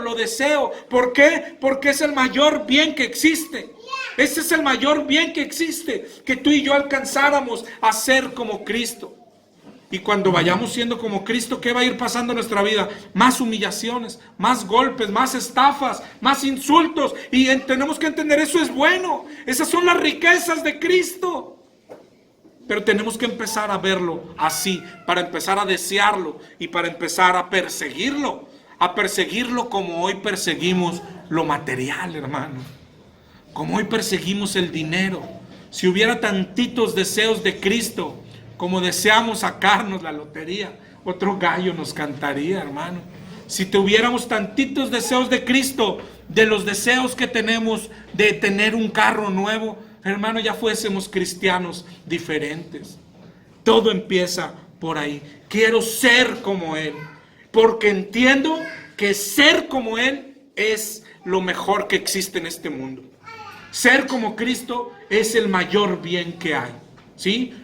Lo deseo. ¿Por qué? Porque es el mayor bien que existe. Ese es el mayor bien que existe, que tú y yo alcanzáramos a ser como Cristo. Y cuando vayamos siendo como Cristo, ¿qué va a ir pasando en nuestra vida? Más humillaciones, más golpes, más estafas, más insultos. Y tenemos que entender, eso es bueno. Esas son las riquezas de Cristo. Pero tenemos que empezar a verlo así, para empezar a desearlo y para empezar a perseguirlo. A perseguirlo como hoy perseguimos lo material, hermano. Como hoy perseguimos el dinero. Si hubiera tantitos deseos de Cristo como deseamos sacarnos la lotería, otro gallo nos cantaría, hermano. Si tuviéramos tantitos deseos de Cristo, de los deseos que tenemos de tener un carro nuevo, hermano, ya fuésemos cristianos diferentes. Todo empieza por ahí. Quiero ser como Él, porque entiendo que ser como Él es lo mejor que existe en este mundo. Ser como Cristo es el mayor bien que hay, ¿sí?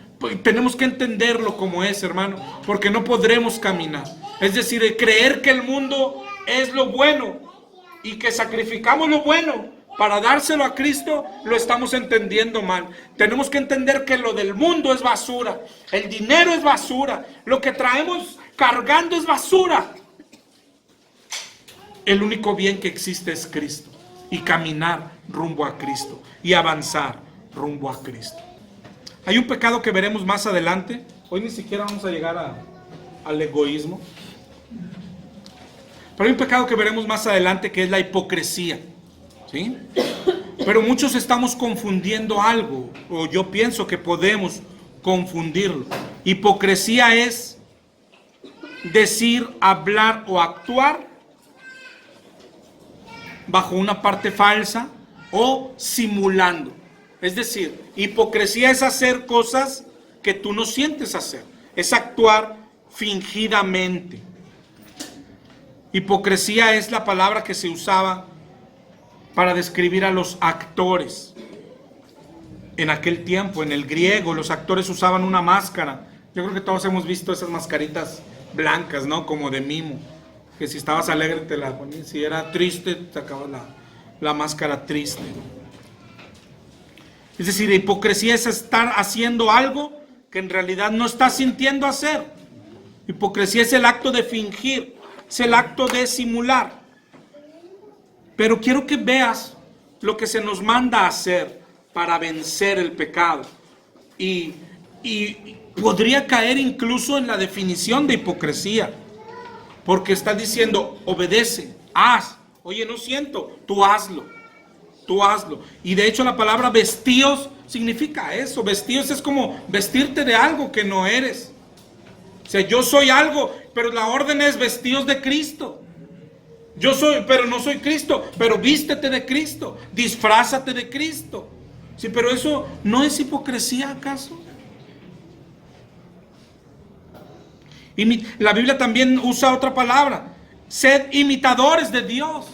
Tenemos que entenderlo como es, hermano, porque no podremos caminar. Es decir, creer que el mundo es lo bueno y que sacrificamos lo bueno para dárselo a Cristo, lo estamos entendiendo mal. Tenemos que entender que lo del mundo es basura, el dinero es basura, lo que traemos cargando es basura. El único bien que existe es Cristo, y caminar rumbo a Cristo y avanzar rumbo a Cristo. Hay un pecado que veremos más adelante. Hoy ni siquiera vamos a llegar al egoísmo. Pero hay un pecado que veremos más adelante, que es la hipocresía, ¿sí? Pero muchos estamos confundiendo algo, o yo pienso que podemos confundirlo. Hipocresía es decir, hablar o actuar bajo una parte falsa o simulando. Es decir, hipocresía es hacer cosas que tú no sientes hacer. Es actuar fingidamente. Hipocresía es la palabra que se usaba para describir a los actores. En aquel tiempo, en el griego, los actores usaban una máscara. Yo creo que todos hemos visto esas mascaritas blancas, ¿no? Como de mimo. Que si estabas alegre te la ponías, si era triste te sacabas la máscara triste. Es decir, hipocresía es estar haciendo algo que en realidad no estás sintiendo hacer. Hipocresía es el acto de fingir, es el acto de simular. Pero quiero que veas lo que se nos manda a hacer para vencer el pecado. Y podría caer incluso en la definición de hipocresía. Porque está diciendo, obedece, haz. Oye, no siento, tú hazlo. Tú hazlo. Y de hecho la palabra vestíos significa eso. Vestíos es como vestirte de algo que no eres. O sea, yo soy algo, pero la orden es vestíos de Cristo. Yo soy, pero no soy Cristo, pero vístete de Cristo, disfrázate de Cristo. Sí, pero eso no es hipocresía, ¿acaso? La Biblia también usa otra palabra, sed imitadores de Dios.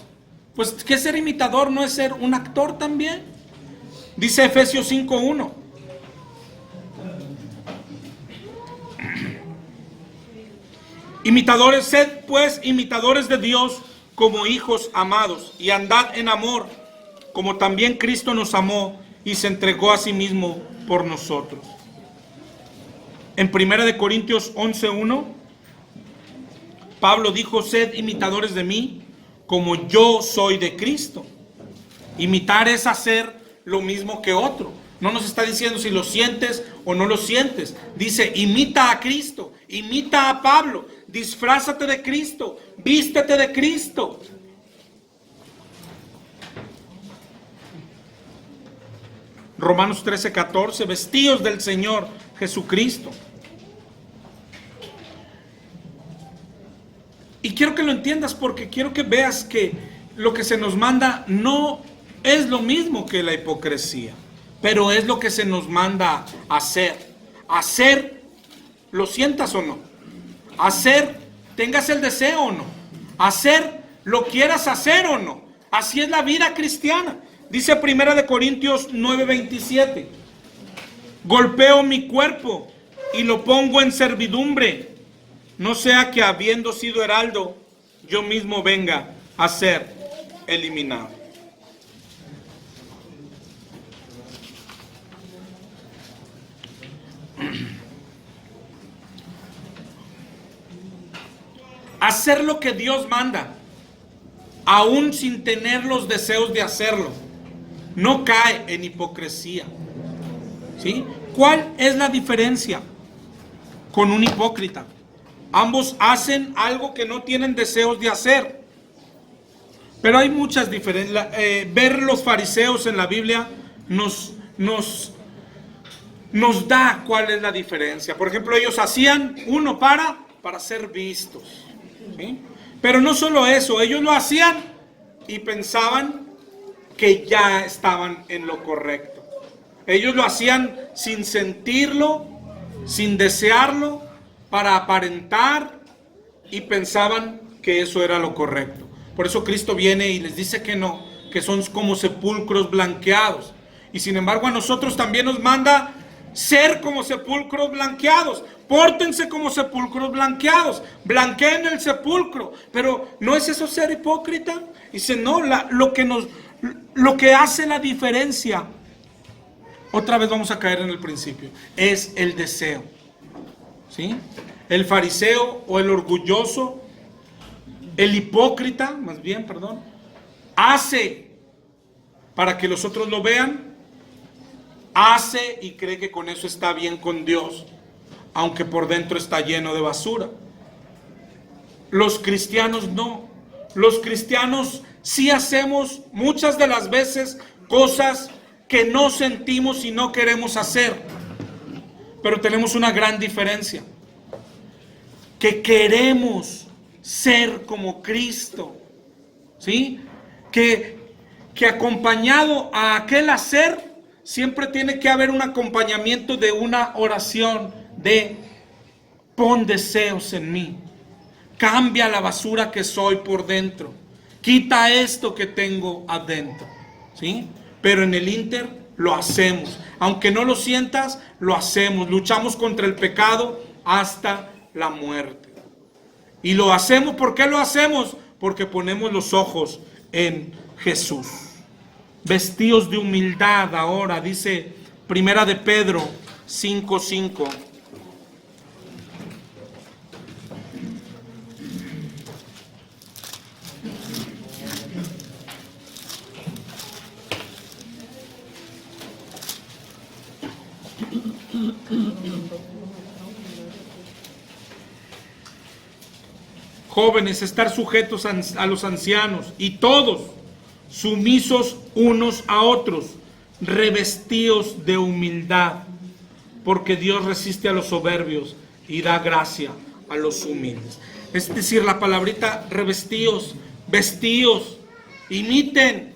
Pues, ¿qué ser imitador? ¿No es ser un actor también? Dice Efesios 5:1. Imitadores, sed pues imitadores de Dios como hijos amados, y andad en amor, como también Cristo nos amó y se entregó a sí mismo por nosotros. En 1 Corintios 11:1, Pablo dijo, sed imitadores de mí, como yo soy de Cristo. Imitar es hacer lo mismo que otro. No nos está diciendo si lo sientes o no lo sientes. Dice, imita a Cristo, imita a Pablo, disfrázate de Cristo, vístete de Cristo. Romanos 13:14, vestíos del Señor Jesucristo. Y quiero que lo entiendas porque quiero que veas que lo que se nos manda no es lo mismo que la hipocresía, pero es lo que se nos manda hacer. Hacer, lo sientas o no. Hacer, tengas el deseo o no. Hacer, lo quieras hacer o no. Así es la vida cristiana. Dice 1 Corintios 9:27. Golpeo mi cuerpo y lo pongo en servidumbre, no sea que habiendo sido heraldo, yo mismo venga a ser eliminado. Hacer lo que Dios manda, aún sin tener los deseos de hacerlo, no cae en hipocresía. ¿Sí? ¿Cuál es la diferencia con un hipócrita? Ambos hacen algo que no tienen deseos de hacer. Pero hay muchas diferencias. Ver los fariseos en la Biblia nos da cuál es la diferencia. Por ejemplo, ellos hacían uno para ser vistos. ¿Sí? Pero no solo eso, ellos lo hacían y pensaban que ya estaban en lo correcto. Ellos lo hacían sin sentirlo, sin desearlo, para aparentar, y pensaban que eso era lo correcto. Por eso Cristo viene y les dice que no, que son como sepulcros blanqueados. Y sin embargo a nosotros también nos manda ser como sepulcros blanqueados. Pórtense como sepulcros blanqueados, blanqueen el sepulcro. Pero ¿no es eso ser hipócrita? Dice, no, lo que hace la diferencia, otra vez vamos a caer en el principio, es el deseo. ¿Sí? El fariseo o el orgulloso, el hipócrita, más bien, perdón, hace para que los otros lo vean, hace y cree que con eso está bien con Dios, aunque por dentro está lleno de basura. Los cristianos no. Los cristianos sí hacemos muchas de las veces cosas que no sentimos y no queremos hacer. Pero tenemos una gran diferencia, que queremos ser como Cristo, ¿sí? Que acompañado a aquel hacer, siempre tiene que haber un acompañamiento de una oración de pon deseos en mí, cambia la basura que soy por dentro, quita esto que tengo adentro, ¿sí? Pero en el ínter lo hacemos, aunque no lo sientas, lo hacemos, luchamos contra el pecado hasta la muerte. Y lo hacemos, ¿por qué lo hacemos? Porque ponemos los ojos en Jesús. Vestidos de humildad ahora, dice 1 de Pedro 5:5. Jóvenes, estar sujetos a los ancianos, y todos sumisos unos a otros, revestidos de humildad, porque Dios resiste a los soberbios y da gracia a los humildes. Es decir, la palabrita revestidos, vestidos, imiten.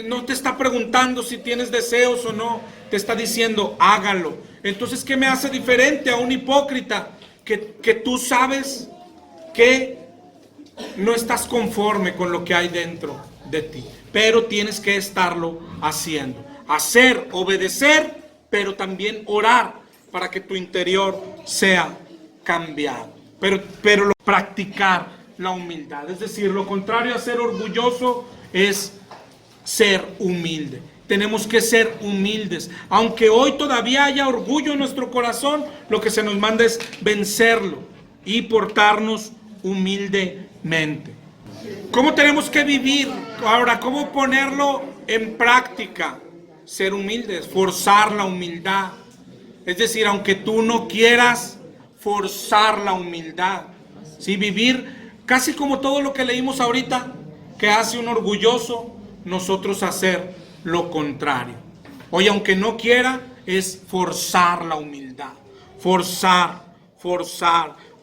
No te está preguntando si tienes deseos o no, te está diciendo hágalo. Entonces, ¿qué me hace diferente a un hipócrita? Que tú sabes que no estás conforme con lo que hay dentro de ti, pero tienes que estarlo haciendo. Hacer, obedecer, pero también orar para que tu interior sea cambiado. Pero practicar la humildad. Es decir, lo contrario a ser orgulloso es ser humilde. Tenemos que ser humildes. Aunque hoy todavía haya orgullo en nuestro corazón, lo que se nos manda es vencerlo y portarnos humildemente. ¿Cómo tenemos que vivir? Ahora, ¿cómo ponerlo en práctica? Ser humildes, forzar la humildad. Es decir, aunque tú no quieras, forzar la humildad. ¿Sí? Vivir casi como todo lo que leímos ahorita, que hace un orgulloso, nosotros hacer lo contrario. Oye, aunque no quiera, es forzar la humildad. Forzar.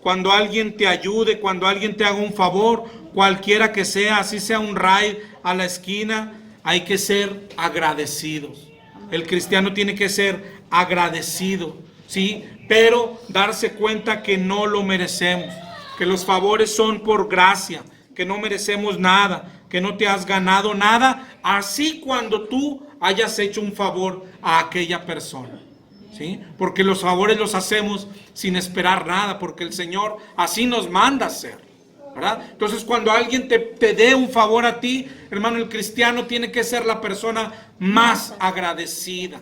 Cuando alguien te ayude, cuando alguien te haga un favor, cualquiera que sea, así sea un raid a la esquina, hay que ser agradecidos. El cristiano tiene que ser agradecido, ¿sí? Pero darse cuenta que no lo merecemos, que los favores son por gracia, que no merecemos nada, que no te has ganado nada, así cuando tú hayas hecho un favor a aquella persona, ¿sí? Porque los favores los hacemos sin esperar nada, porque el Señor así nos manda hacer, ¿verdad? Entonces, cuando alguien te dé un favor a ti, hermano, el cristiano tiene que ser la persona más agradecida.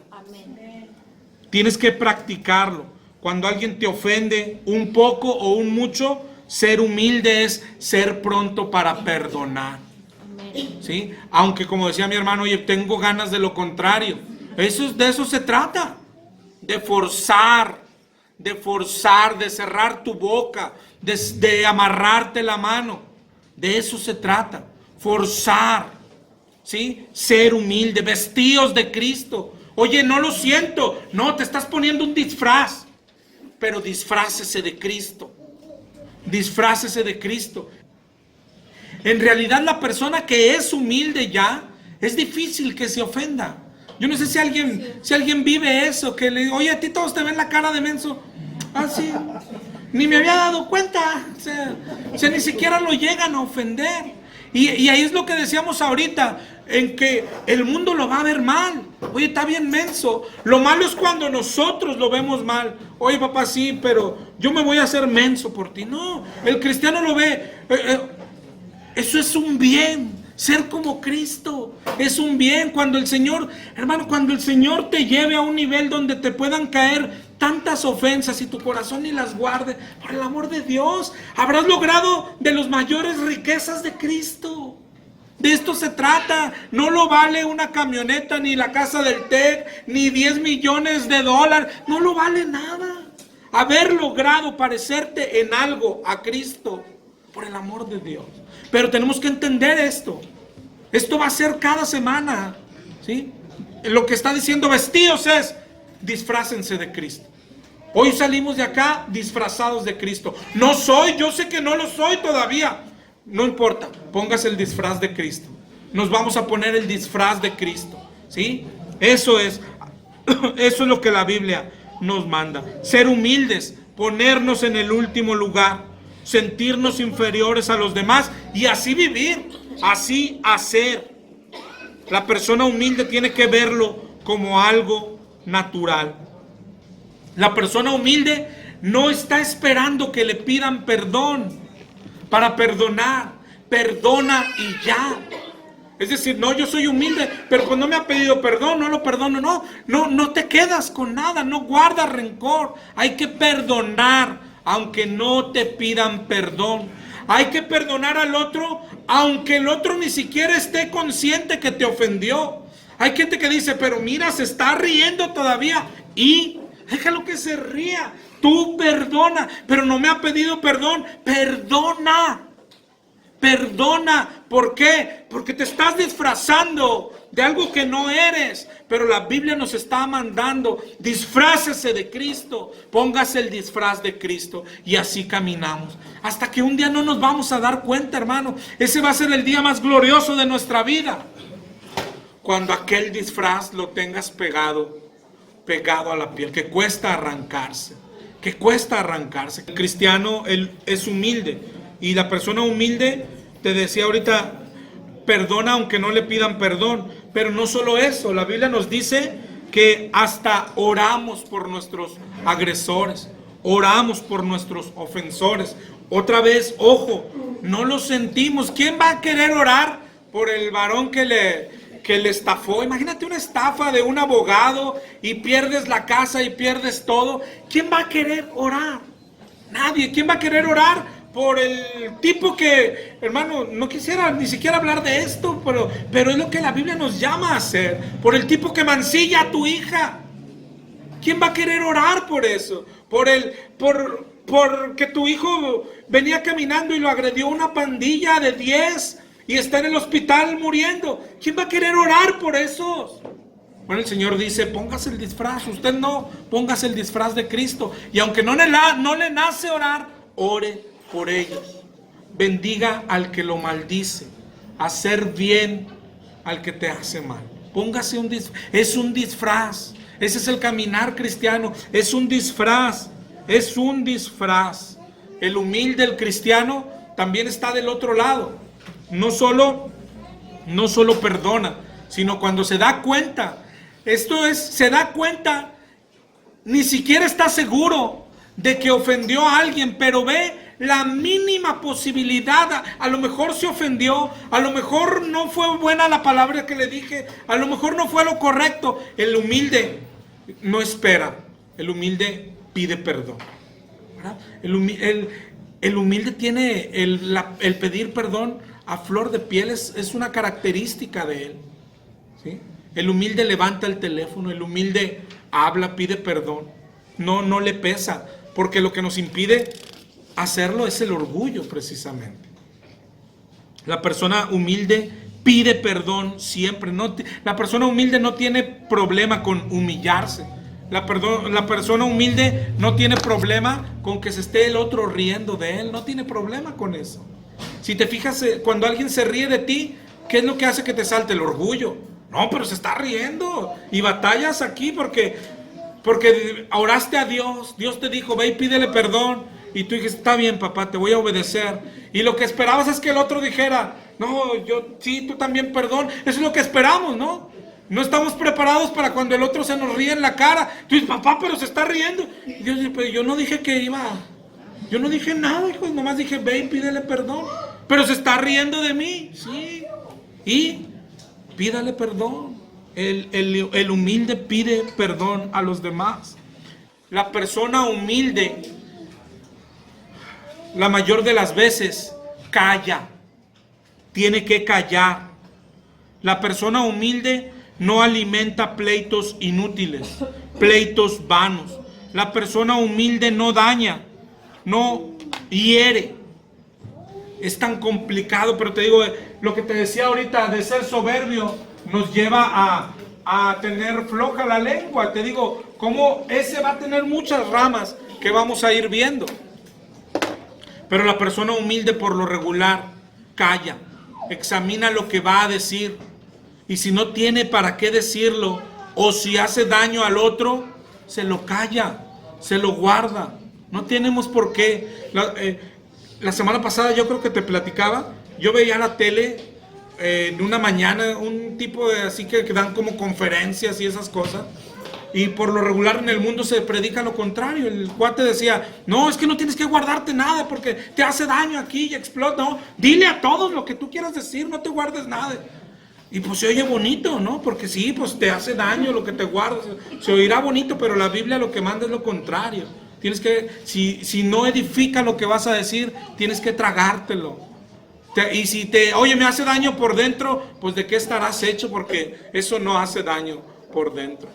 Tienes que practicarlo. Cuando alguien te ofende un poco o un mucho, ser humilde es ser pronto para perdonar, ¿sí? Aunque, como decía mi hermano, oye, tengo ganas de lo contrario. De eso se trata. De forzar, de cerrar tu boca, de amarrarte la mano. De eso se trata. Forzar, ¿sí? Ser humilde, vestidos de Cristo. Oye, no lo siento. No, te estás poniendo un disfraz. Pero disfrácese de Cristo. Disfrácese de Cristo. En realidad, la persona que es humilde ya, es difícil que se ofenda. Yo no sé si alguien vive eso, que le, oye, a ti todos te ven la cara de menso. Ah, sí. Ni me había dado cuenta. O sea, ni siquiera lo llegan a ofender. Y ahí es lo que decíamos ahorita, en que el mundo lo va a ver mal. Oye, está bien menso. Lo malo es cuando nosotros lo vemos mal. Oye, papá, sí, pero yo me voy a hacer menso por ti. No, el cristiano lo ve. Eso es un bien. Ser como Cristo es un bien. Cuando el Señor, hermano, cuando el Señor te lleve a un nivel donde te puedan caer tantas ofensas y tu corazón ni las guarde, por el amor de Dios, habrás logrado de las mayores riquezas de Cristo. De esto se trata. No lo vale una camioneta, ni la casa del TEC, ni 10 millones de dólares. No lo vale nada. Haber logrado parecerte en algo a Cristo, por el amor de Dios. Pero tenemos que entender esto. Esto va a ser cada semana, ¿sí? Lo que está diciendo vestidos es, disfrácense de Cristo. Hoy salimos de acá disfrazados de Cristo. No soy, yo sé que no lo soy todavía. No importa, póngase el disfraz de Cristo. Nos vamos a poner el disfraz de Cristo, ¿sí? Eso es lo que la Biblia nos manda. Ser humildes, ponernos en el último lugar, sentirnos inferiores a los demás y así vivir, así hacer. La persona humilde tiene que verlo como algo natural. La persona humilde no está esperando que le pidan perdón para perdonar. Perdona y ya. Es decir, no, yo soy humilde, pero cuando me ha pedido perdón, no lo perdono. No te quedas con nada, no guardas rencor. Hay que perdonar, aunque no te pidan perdón. Hay que perdonar al otro, aunque el otro ni siquiera esté consciente que te ofendió. Hay gente que dice, pero mira, se está riendo todavía. Y déjalo que se ría. Tú perdona, pero no me ha pedido perdón. Perdona. Perdona. ¿Por qué? Porque te estás disfrazando de algo que no eres. Pero la Biblia nos está mandando, disfrácese de Cristo, póngase el disfraz de Cristo y así caminamos. Hasta que un día no nos vamos a dar cuenta, hermano. Ese va a ser el día más glorioso de nuestra vida. Cuando aquel disfraz lo tengas pegado a la piel, que cuesta arrancarse. El cristiano, él es humilde. Y la persona humilde, te decía ahorita, perdona aunque no le pidan perdón. Pero no solo eso, la Biblia nos dice que hasta oramos por nuestros agresores, oramos por nuestros ofensores. Otra vez, ojo, no lo sentimos. ¿Quién va a querer orar por el varón que le estafó? Imagínate una estafa de un abogado y pierdes la casa y pierdes todo. ¿Quién va a querer orar? Nadie. ¿Quién va a querer orar por el tipo que, hermano, no quisiera ni siquiera hablar de esto, pero es lo que la Biblia nos llama a hacer? Por el tipo que mancilla a tu hija. ¿Quién va a querer orar por eso? Porque tu hijo venía caminando y lo agredió una pandilla de 10 y está en el hospital muriendo. ¿Quién va a querer orar por esos? Bueno, el Señor dice, póngase el disfraz. Usted no, póngase el disfraz de Cristo. Y aunque no le nace orar, ore por ellos. Bendiga al que lo maldice. Hacer bien al que te hace mal. Póngase un disfraz. Es un disfraz. Ese es el caminar cristiano. Es un disfraz. Es un disfraz. El humilde, el cristiano, también está del otro lado. No solo perdona, sino cuando se da cuenta. Se da cuenta, ni siquiera está seguro de que ofendió a alguien, pero ve la mínima posibilidad. A lo mejor se ofendió, a lo mejor no fue buena la palabra que le dije, a lo mejor no fue lo correcto. El humilde no espera, el humilde pide perdón, ¿verdad? El humilde tiene el pedir perdón a flor de piel, es una característica de él, ¿sí? El humilde levanta el teléfono, el humilde habla, pide perdón, no le pesa, porque lo que nos impide hacerlo es el orgullo precisamente. La persona humilde pide perdón siempre. La persona humilde no tiene problema con humillarse. La persona humilde no tiene problema con que se esté el otro riendo de él. No tiene problema con eso. Si te fijas, cuando alguien se ríe de ti, ¿qué es lo que hace que te salte? El orgullo. No, pero se está riendo. Y batallas aquí porque oraste a Dios. Dios te dijo, ve y pídele perdón. Y tú dijiste, está bien, papá, te voy a obedecer. Y lo que esperabas es que el otro dijera, no, sí, tú también perdón. Eso es lo que esperamos, ¿no? No estamos preparados para cuando el otro se nos ríe en la cara. Tú dices, papá, pero se está riendo. Y Dios dice, pero yo no dije que iba. Yo no dije nada, hijo. Nomás dije, ve y pídele perdón. Pero se está riendo de mí. Sí. Y pídale perdón. El humilde pide perdón a los demás. La persona humilde, la mayor de las veces, calla. Tiene que callar. La persona humilde no alimenta pleitos inútiles, pleitos vanos. La persona humilde no daña, no hiere. Es tan complicado, pero te digo, lo que te decía ahorita de ser soberbio nos lleva a tener floja la lengua. Te digo, como ese va a tener muchas ramas que vamos a ir viendo. Pero la persona humilde por lo regular calla, examina lo que va a decir. Y si no tiene para qué decirlo, o si hace daño al otro, se lo calla, se lo guarda. No tenemos por qué. La semana pasada yo creo que te platicaba, yo veía la tele en una mañana, un tipo de así que dan como conferencias y esas cosas. Y por lo regular en el mundo se predica lo contrario. El cuate decía, no, es que no tienes que guardarte nada porque te hace daño aquí y explota. No, dile a todos lo que tú quieras decir, no te guardes nada. Y pues se oye bonito, ¿no? Porque sí, pues te hace daño lo que te guardas. Se oirá bonito, pero la Biblia lo que manda es lo contrario. Tienes que, si no edifica lo que vas a decir, tienes que tragártelo. Y si oye, me hace daño por dentro, pues de qué estarás hecho, porque eso no hace daño por dentro.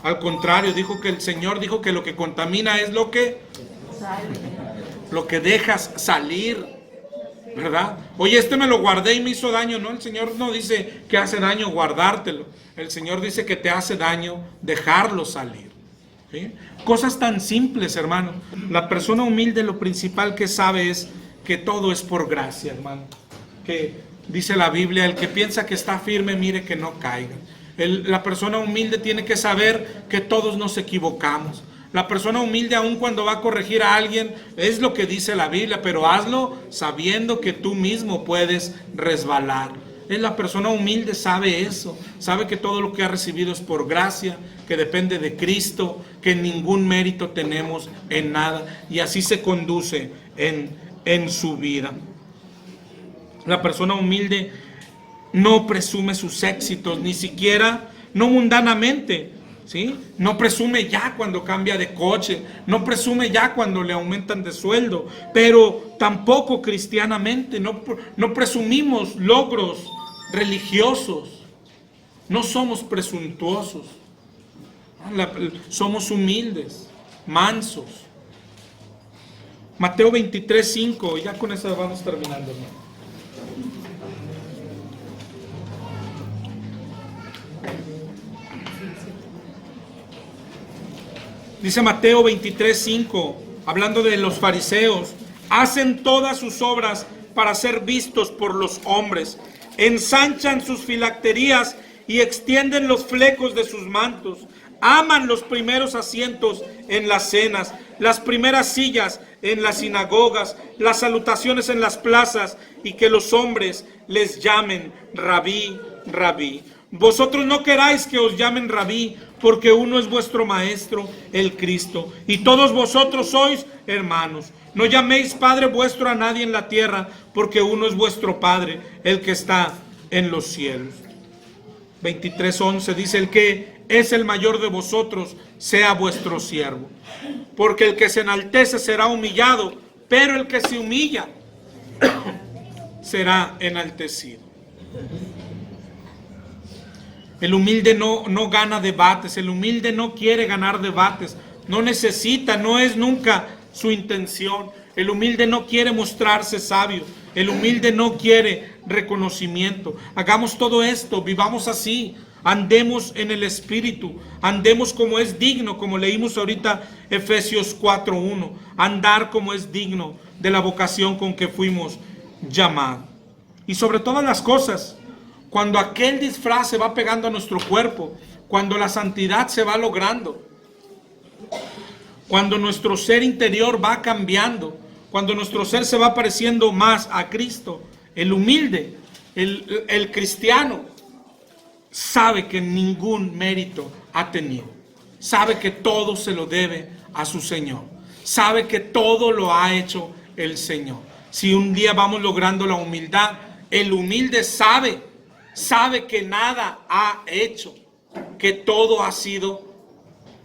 Al contrario, el Señor dijo que lo que contamina es lo que dejas salir. ¿Verdad? Oye, me lo guardé y me hizo daño. No, el Señor no dice que hace daño guardártelo. El Señor dice que te hace daño dejarlo salir. ¿Sí? Cosas tan simples, hermano. La persona humilde lo principal que sabe es que todo es por gracia, hermano. Que dice la Biblia, el que piensa que está firme, mire que no caiga. La persona humilde tiene que saber que todos nos equivocamos. La persona humilde, aun cuando va a corregir a alguien, es lo que dice la Biblia, pero hazlo sabiendo que tú mismo puedes resbalar. La persona humilde sabe eso, sabe que todo lo que ha recibido es por gracia, que depende de Cristo, que ningún mérito tenemos en nada, y así se conduce en su vida. La persona humilde no presume sus éxitos, ni siquiera, no mundanamente, ¿sí? No presume ya cuando cambia de coche, no presume ya cuando le aumentan de sueldo, pero tampoco cristianamente, no presumimos logros religiosos, no somos presuntuosos, somos humildes, mansos. Mateo 23:5, ya con eso vamos terminando, hermano. Dice Mateo 23:5, hablando de los fariseos, hacen todas sus obras para ser vistos por los hombres, ensanchan sus filacterías y extienden los flecos de sus mantos, aman los primeros asientos en las cenas, las primeras sillas en las sinagogas, las salutaciones en las plazas, y que los hombres les llamen rabí, rabí. Vosotros no queráis que os llamen rabí, porque uno es vuestro maestro, el Cristo, y todos vosotros sois hermanos. No llaméis Padre vuestro a nadie en la tierra, porque uno es vuestro Padre, el que está en los cielos. 23:11 dice: el que es el mayor de vosotros sea vuestro siervo, porque el que se enaltece será humillado, pero el que se humilla será enaltecido. El humilde no gana debates, el humilde no quiere ganar debates, no necesita, no es nunca su intención. El humilde no quiere mostrarse sabio, el humilde no quiere reconocimiento. Hagamos todo esto, vivamos así, andemos en el Espíritu, andemos como es digno, como leímos ahorita Efesios 4:1, andar como es digno de la vocación con que fuimos llamados. Y sobre todas las cosas, cuando aquel disfraz se va pegando a nuestro cuerpo, cuando la santidad se va logrando, cuando nuestro ser interior va cambiando, cuando nuestro ser se va pareciendo más a Cristo, el humilde, el cristiano, sabe que ningún mérito ha tenido, sabe que todo se lo debe a su Señor, sabe que todo lo ha hecho el Señor. Si un día vamos logrando la humildad, el humilde sabe que nada ha hecho, que todo ha sido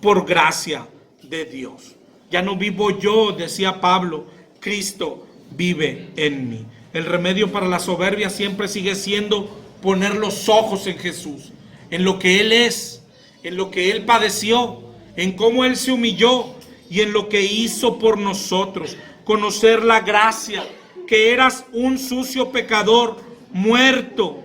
por gracia de Dios. Ya no vivo yo, decía Pablo, Cristo vive en mí. El remedio para la soberbia siempre sigue siendo poner los ojos en Jesús, en lo que Él es, en lo que Él padeció, en cómo Él se humilló y en lo que hizo por nosotros. Conocer la gracia, que eras un sucio pecador, muerto,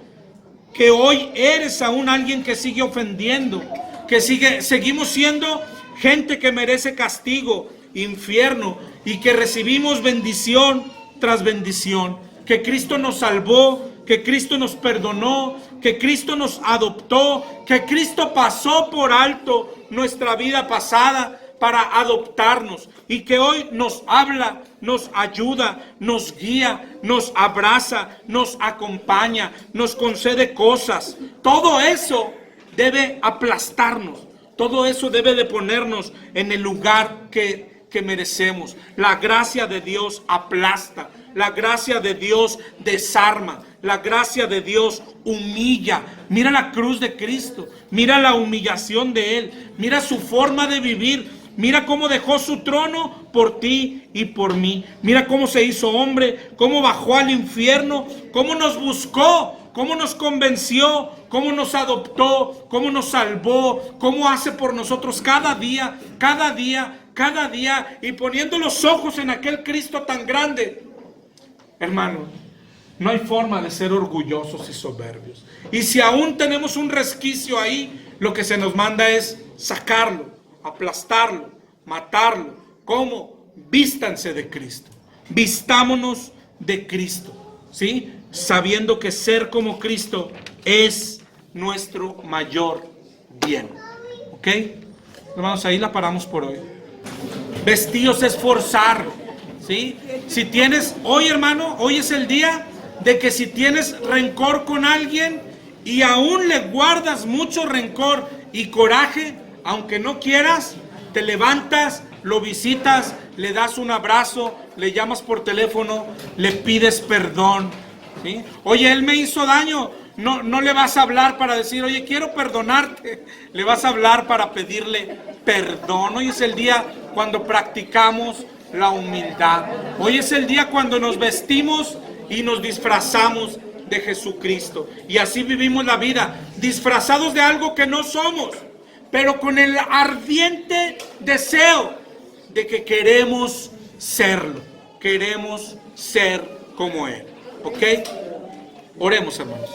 que hoy eres aún alguien que sigue ofendiendo, que seguimos siendo gente que merece castigo, infierno, y que recibimos bendición tras bendición, que Cristo nos salvó, que Cristo nos perdonó, que Cristo nos adoptó, que Cristo pasó por alto nuestra vida pasada para adoptarnos, y que hoy nos habla, nos ayuda, nos guía, nos abraza, nos acompaña, nos concede cosas. Todo eso debe aplastarnos, todo eso debe de ponernos en el lugar que merecemos. La gracia de Dios aplasta, la gracia de Dios desarma, la gracia de Dios humilla. Mira la cruz de Cristo, mira la humillación de Él, mira su forma de vivir. Mira cómo dejó su trono por ti y por mí. Mira cómo se hizo hombre, cómo bajó al infierno, cómo nos buscó, cómo nos convenció, cómo nos adoptó, cómo nos salvó, cómo hace por nosotros cada día, cada día, cada día, y poniendo los ojos en aquel Cristo tan grande. Hermano, no hay forma de ser orgullosos y soberbios. Y si aún tenemos un resquicio ahí, lo que se nos manda es sacarlo, aplastarlo, matarlo. ¿Cómo? Vístanse de Cristo, vistámonos de Cristo, ¿sí? Sabiendo que ser como Cristo es nuestro mayor bien. ¿Ok? Hermanos, ahí la paramos por hoy. Vestíos esforzar, ¿sí? Si tienes, hoy hermano, hoy es el día de que si tienes rencor con alguien y aún le guardas mucho rencor y coraje, aunque no quieras, te levantas, lo visitas, le das un abrazo, le llamas por teléfono, le pides perdón, ¿sí? Oye, él me hizo daño, no le vas a hablar para decir, oye, quiero perdonarte, le vas a hablar para pedirle perdón. Hoy es el día cuando practicamos la humildad. Hoy es el día cuando nos vestimos y nos disfrazamos de Jesucristo. Y así vivimos la vida, disfrazados de algo que no somos, pero con el ardiente deseo de que queremos serlo, queremos ser como Él. ¿Ok? Oremos, hermanos.